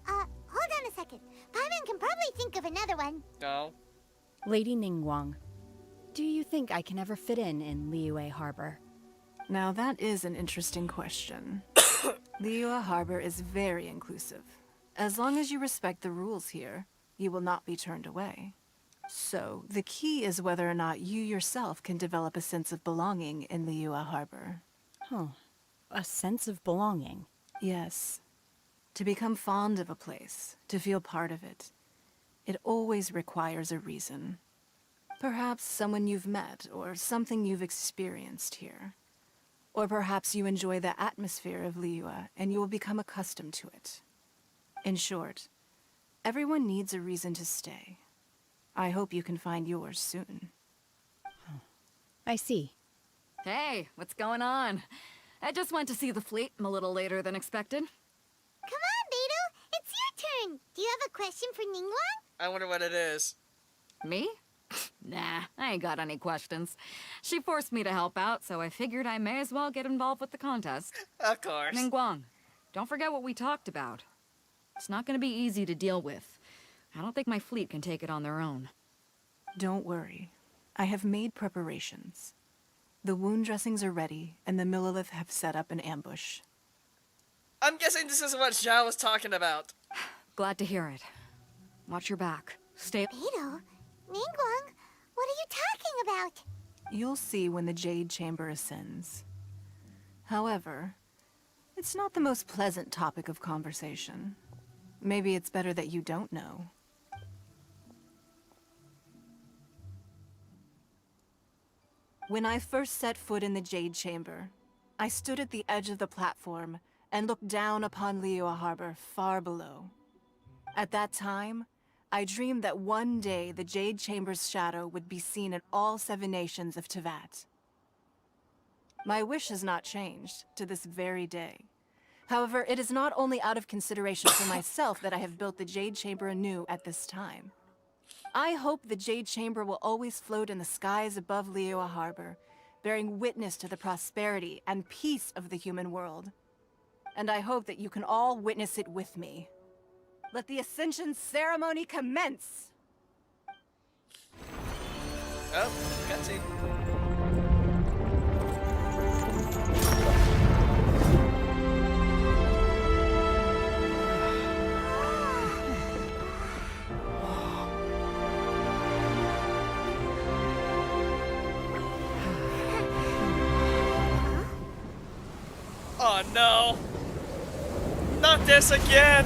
Hold on a second. Paimon can probably think of another one.
No.
Lady Ningguang, do you think I can ever fit in Liyue Harbor?
Now that is an interesting question. Liyue Harbor is very inclusive. As long as you respect the rules here, you will not be turned away. So, the key is whether or not you yourself can develop a sense of belonging in Liyue Harbor.
Huh. A sense of belonging?
Yes. To become fond of a place, to feel part of it, it always requires a reason. Perhaps someone you've met, or something you've experienced here. Or perhaps you enjoy the atmosphere of Liyue, and you will become accustomed to it. In short, everyone needs a reason to stay. I hope you can find yours soon.
I see.
Hey, what's going on? I just went to see the fleet a little later than expected.
Come on, Beidou! It's your turn! Do you have a question for Ningguang?
I wonder what it is.
Me? Nah, I ain't got any questions. She forced me to help out, so I figured I may as well get involved with the contest.
Of course.
Ningguang, don't forget what we talked about. It's not gonna be easy to deal with. I don't think my fleet can take it on their own.
Don't worry. I have made preparations. The wound dressings are ready, and the Millilith have set up an ambush.
I'm guessing this is what Xiao was talking about.
Glad to hear it. Watch your back. Stay...
Beidou? Ningguang? What are you talking about?
You'll see when the Jade Chamber ascends. However, it's not the most pleasant topic of conversation. Maybe it's better that you don't know. When I first set foot in the Jade Chamber, I stood at the edge of the platform and looked down upon Liyue Harbor far below. At that time, I dreamed that one day the Jade Chamber's shadow would be seen in all 7 nations of Teyvat. My wish has not changed to this very day. However, it is not only out of consideration for myself that I have built the Jade Chamber anew at this time. I hope the Jade Chamber will always float in the skies above Liyue Harbor, bearing witness to the prosperity and peace of the human world. And I hope that you can all witness it with me. Let the Ascension ceremony commence!
Oh, cutscene. Oh no! Not this again!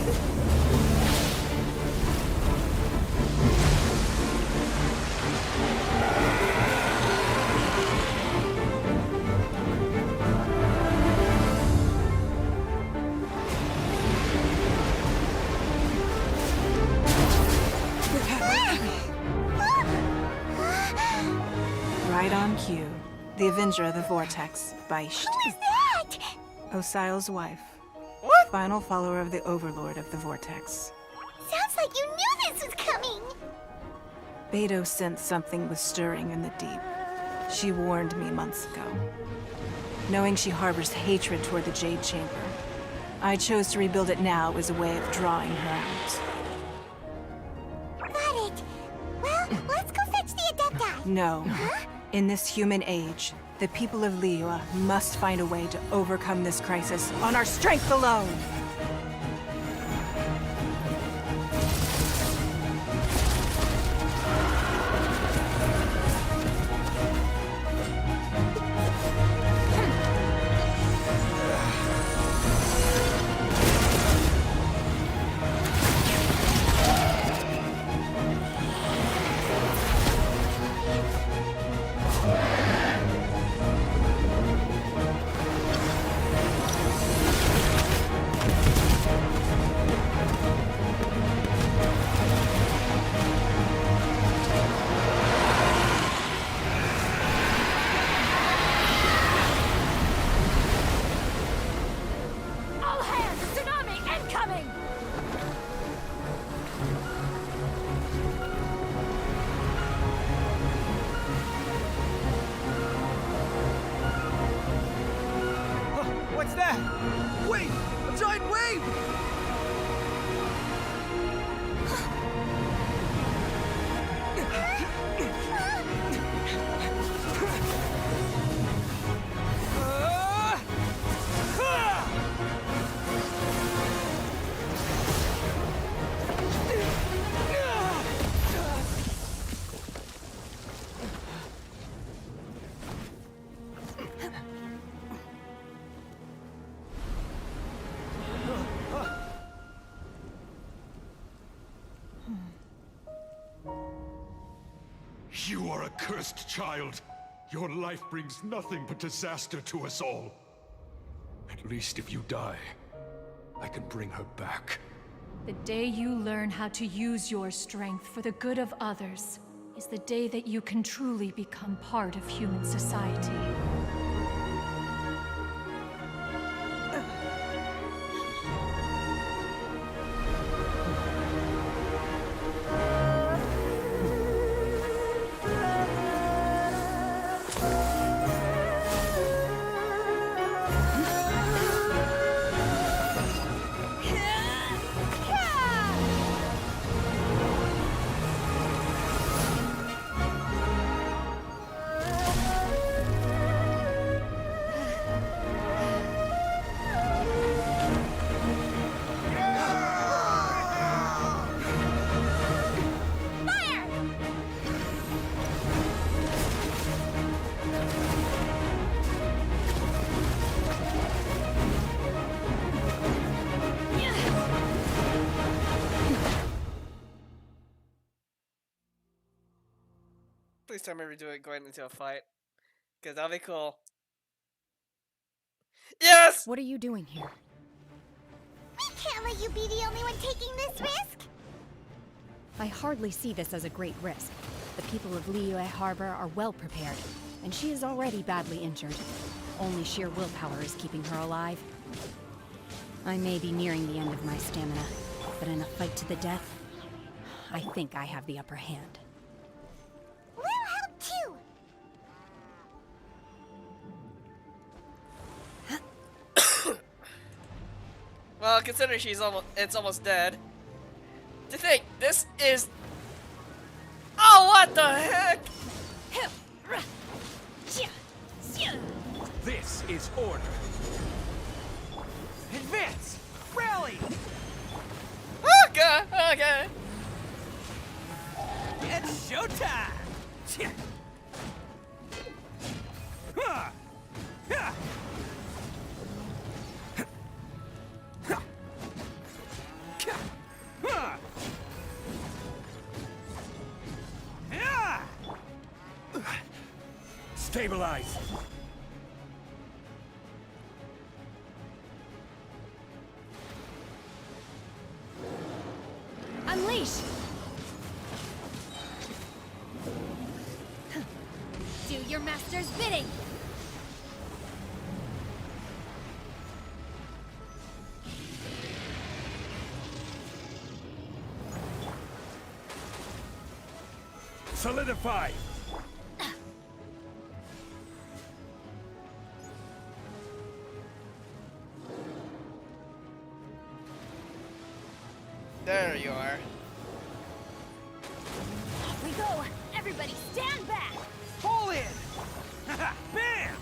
Right on cue. The Avenger of the Vortex, Beisht.
Who is that?
Osial's wife.
What?
Final follower of the Overlord of the Vortex.
Sounds like you knew this was coming!
Beidou sensed something was stirring in the deep. She warned me months ago. Knowing she harbors hatred toward the Jade Chamber, I chose to rebuild it now as a way of drawing her out.
Got it. Well, let's go fetch the Adepti.
No.
Huh?
In this human age, the people of Liyue must find a way to overcome this crisis on our strength alone!
that? Wait! A giant wave!
You are a cursed child. Your life brings nothing but disaster to us all. At least if you die, I can bring her back.
The day you learn how to use your strength for the good of others is the day that you can truly become part of human society.
Please tell me we do it going into a fight. Because that'll be cool. Yes!
What are you doing here?
We can't let you be the only one taking this risk!
I hardly see this as a great risk. The people of Liyue Harbor are well prepared, and she is already badly injured. Only sheer willpower is keeping her alive. I may be nearing the end of my stamina, but in a fight to the death, I think I have the upper hand.
We'll help too!
Well, considering it's almost dead. To think, this is... Oh, what the heck?
This is order. Advance! Rally!
Okay, okay.
It's showtime! Huh. Huh. Huh. Yeah. Stabilize.
Unleash!
Do your master's bidding!
Solidify.
There you are.
Off we go! Everybody stand back!
Pull in! Bam!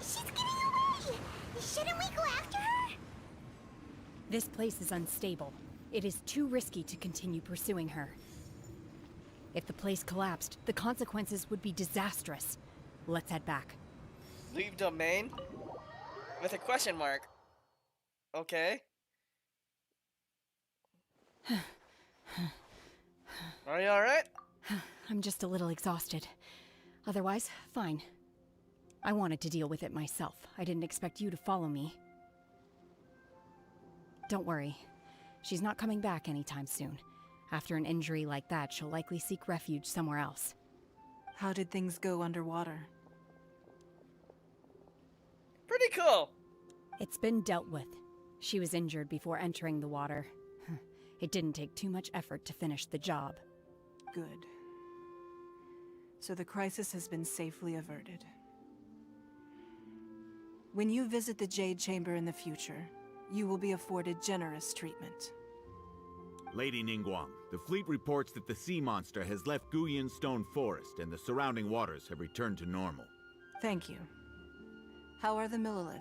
She's getting away! Shouldn't we go after her?
This place is unstable. It is too risky to continue pursuing her. If the place collapsed, the consequences would be disastrous. Let's head back.
Leave domain? With a question mark. Okay. Are you alright?
I'm just a little exhausted. Otherwise, fine. I wanted to deal with it myself. I didn't expect you to follow me. Don't worry. She's not coming back anytime soon. After an injury like that, she'll likely seek refuge somewhere else.
How did things go underwater?
Pretty cool.
It's been dealt with. She was injured before entering the water. It didn't take too much effort to finish the job.
Good. So the crisis has been safely averted. When you visit the Jade Chamber in the future, you will be afforded generous treatment.
Lady Ningguang, the fleet reports that the sea monster has left Guyan Stone Forest and the surrounding waters have returned to normal.
Thank you. How are the Millilith?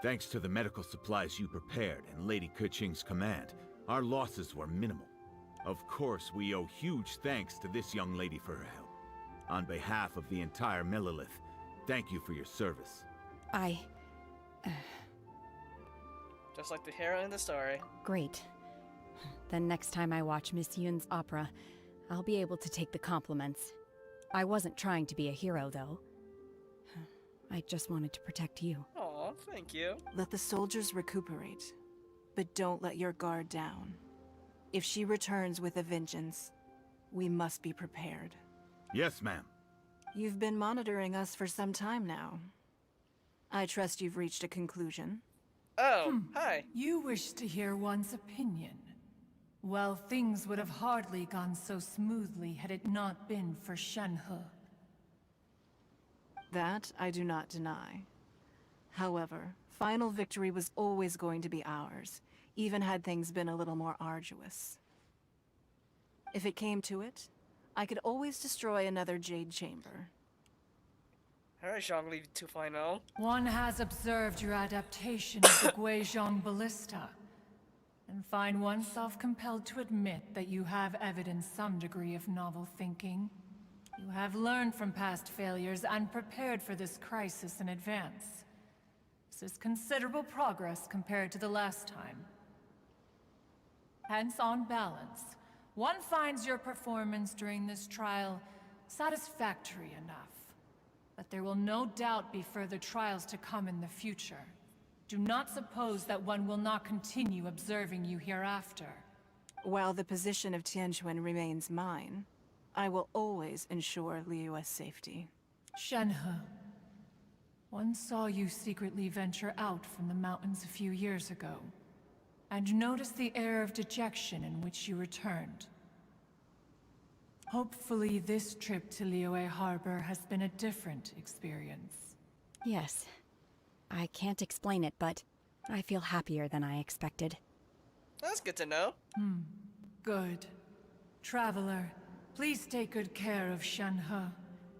Thanks to the medical supplies you prepared and Lady Keqing's command, our losses were minimal. Of course, we owe huge thanks to this young lady for her help. On behalf of the entire Millilith, thank you for your service.
Just like the hero in the story.
Great. Then next time I watch Miss Yun's opera, I'll be able to take the compliments. I wasn't trying to be a hero, though. I just wanted to protect you.
Aw, thank you.
Let the soldiers recuperate, but don't let your guard down. If she returns with a vengeance, we must be prepared.
Yes, ma'am.
You've been monitoring us for some time now. I trust you've reached a conclusion.
Oh, hi.
You wish to hear one's opinion. Well, things would have hardly gone so smoothly had it not been for Shenhe.
That I do not deny. However, final victory was always going to be ours, even had things been a little more arduous. If it came to it, I could always destroy another Jade Chamber.
Alright, Zhongli 2.0.
One has observed your adaptation of the Guizhong Ballista, and find oneself compelled to admit that you have evidenced some degree of novel thinking. You have learned from past failures and prepared for this crisis in advance. This is considerable progress compared to the last time. Hence, on balance, one finds your performance during this trial satisfactory enough. But there will no doubt be further trials to come in the future. Do not suppose that one will not continue observing you hereafter.
While the position of Tianquan remains mine, I will always ensure Liyue's safety.
Shenhe, one saw you secretly venture out from the mountains a few years ago, and noticed the air of dejection in which you returned. Hopefully this trip to Liyue Harbor has been a different experience.
Yes. I can't explain it, but I feel happier than I expected.
That's good to know.
Good. Traveler, please take good care of Shenhe.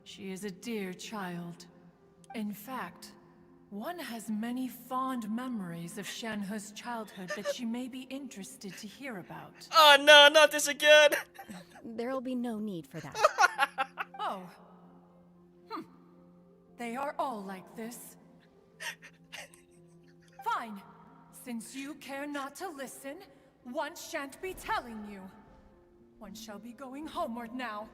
She is a dear child. In fact, one has many fond memories of Shenhe's childhood that she may be interested to hear about.
Oh no, not this again!
There'll be no need for that.
Oh. They are all like this. Fine. Since you care not to listen, one shan't be telling you. One shall be going homeward now.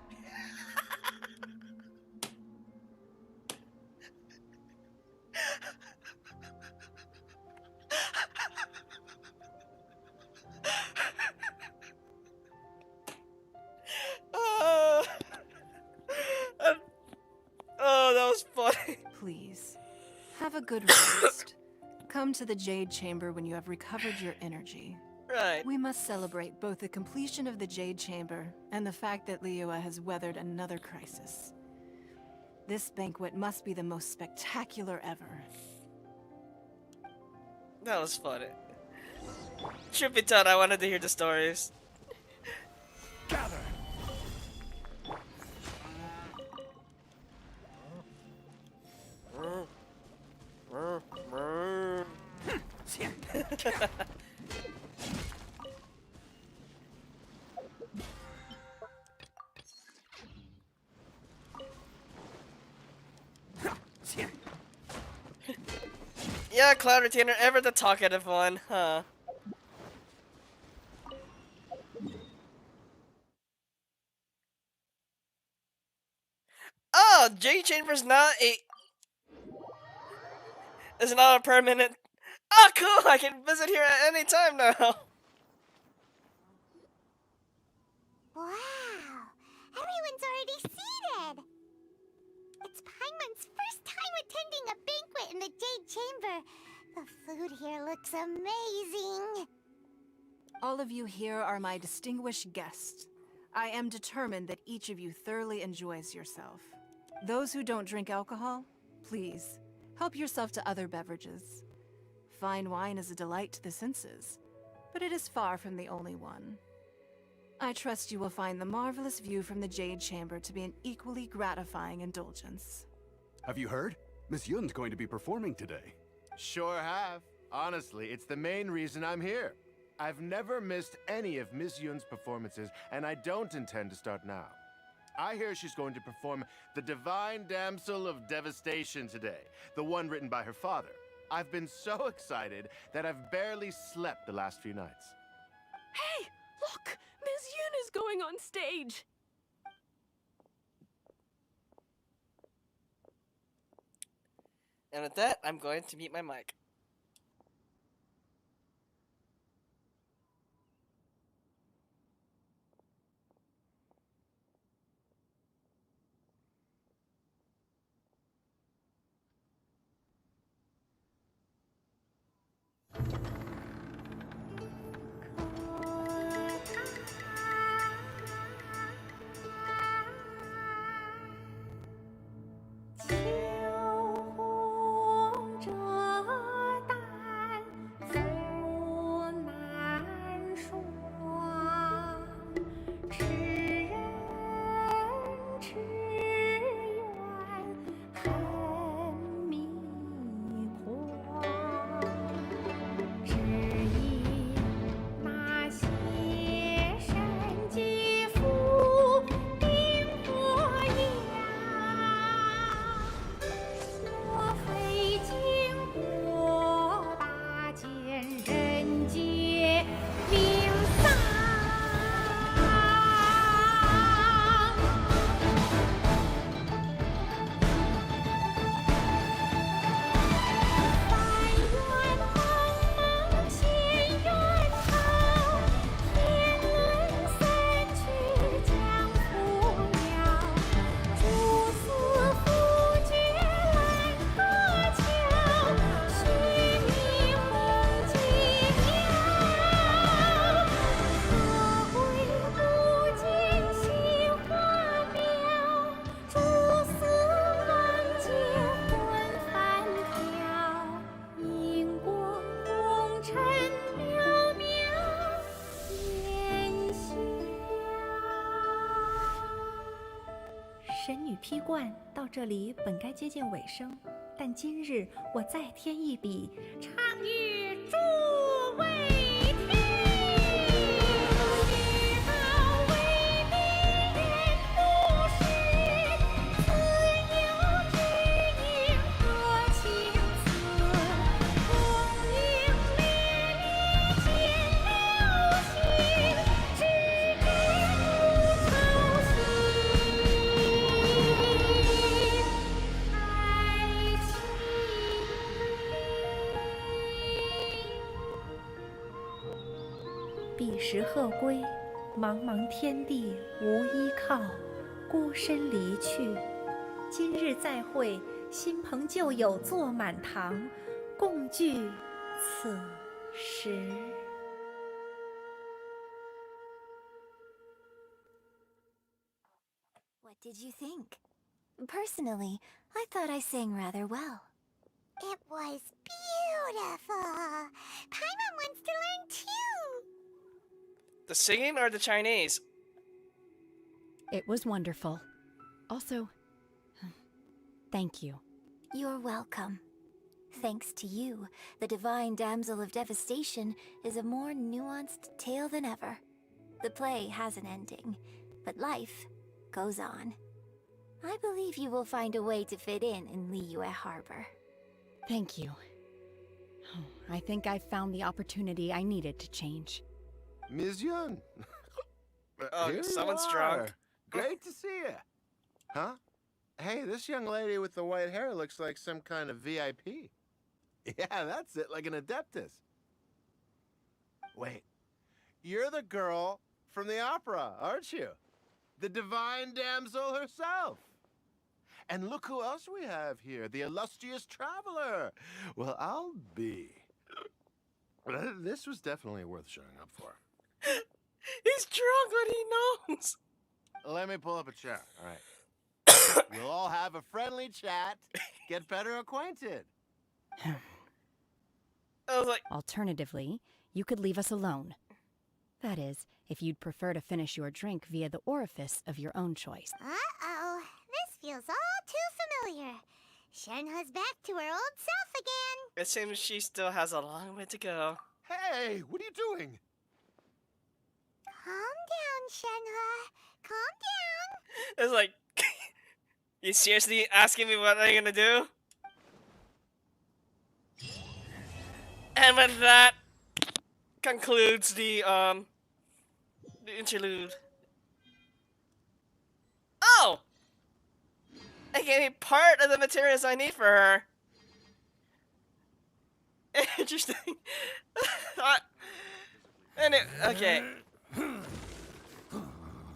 Oh, that was funny.
Please, have a good rest. Come to the Jade Chamber when you have recovered your energy.
Right.
We must celebrate both the completion of the Jade Chamber and the fact that Liyue has weathered another crisis. This banquet must be the most spectacular ever.
That was funny. Truth be told, I wanted to hear the stories.
Gather!
Yeah, Cloud Retainer, ever the talkative one, huh? Oh, J Chamber's not a... It's not a permanent... Oh, cool! I can visit here at any time now!
Wow! Everyone's already seated! It's Paimon's first time attending a banquet in the Jade Chamber. The food here looks amazing!
All of you here are my distinguished guests. I am determined that each of you thoroughly enjoys yourself. Those who don't drink alcohol, please, Help yourself to other beverages. Fine wine is a delight to the senses, but it is far from the only one. I trust you will find the marvelous view from the Jade Chamber to be an equally gratifying indulgence.
Have you heard? Miss Yun's going to be performing today.
Sure have. Honestly, it's the main reason I'm here. I've never missed any of Miss Yun's performances, and I don't intend to start now. I hear she's going to perform the Divine Damsel of Devastation today, the one written by her father. I've been so excited that I've barely slept the last few nights.
Hey, look! Miss Yun is going on stage!
And with that, I'm going to mute my mic.
神女披冠到这里本该接近尾声，但今日我再添一笔，唱与诸位听。世道为敌人不识，自有知音何情此？红缨烈烈见流星，只知不操心。彼时鹤归，茫茫天地无依靠，孤身离去。今日再会，新朋旧友坐满堂，共聚此时。
What did you think? Personally, I thought I sang rather well.
It was beautiful. Paimon wants to learn too.
The singing or the Chinese?
It was wonderful. Also, thank you.
You're welcome. Thanks to you, the Divine Damsel of Devastation is a more nuanced tale than ever. The play has an ending, but life goes on. I believe you will find a way to fit in Liyue Harbor.
Thank you. I think I've found the opportunity I needed to change.
Ms. Yun.
Oh,
Here
someone's
you
drunk.
are. Great to see you. Huh? Hey, this young lady with the white hair looks like some kind of VIP. Yeah, that's it, like an Adeptus. Wait, you're the girl from the opera, aren't you? The Divine Damsel herself. And look who else we have here, the illustrious traveler. Well, I'll be. This was definitely worth showing up for.
He's drunk, but he knows.
Let me pull up a chair, all right? We'll all have a friendly chat. get better acquainted.
I was like...
Alternatively, you could leave us alone. That is, if you'd prefer to finish your drink via the orifice of your own choice.
Uh-oh. This feels all too familiar. Shenhe's back to her old self again.
It seems she still has a long way to go.
Hey, what are you doing?
Calm down, Shenhe. Calm down.
It's like, you seriously asking me what I'm gonna do? And with that concludes the interlude. Oh! It gave me part of the materials I need for her. Interesting. Okay.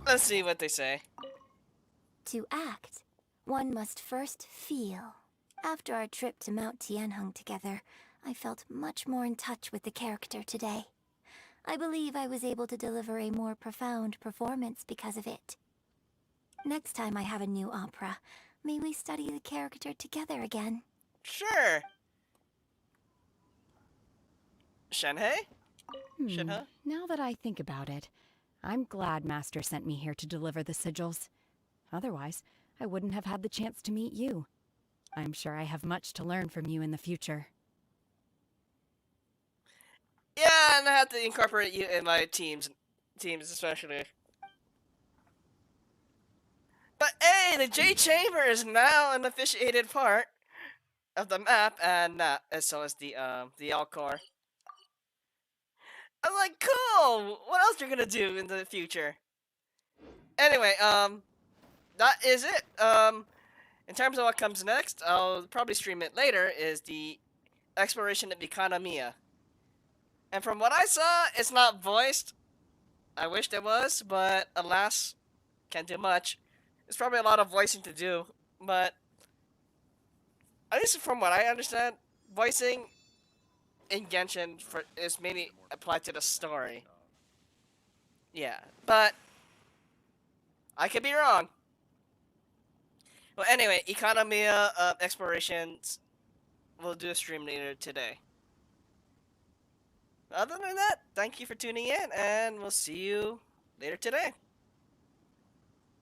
Let's see what they say.
To act, one must first feel. After our trip to Mount Tianheng together, I felt much more in touch with the character today. I believe I was able to deliver a more profound performance because of it. Next time I have a new opera, may we study the character together again?
Sure. Shenhe? Shenhe?
Now that I think about it, I'm glad Master sent me here to deliver the sigils. Otherwise, I wouldn't have had the chance to meet you. I'm sure I have much to learn from you in the future.
Yeah, and I have to incorporate you in my teams especially. But hey, the Jade Chamber is now an officiated part of the map, and so is the Alcor. I'm like, cool. What else you're gonna do in the future? Anyway, that is it. In terms of what comes next, I'll probably stream it later. Is the exploration of Economia. And from what I saw, it's not voiced. I wished it was, but alas, can't do much. There's probably a lot of voicing to do, but at least from what I understand, voicing in Genshin is mainly applied to the story. Yeah, but I could be wrong. Well, anyway, Economia Explorations, we'll do a stream later today. Other than that, thank you for tuning in, and we'll see you later today.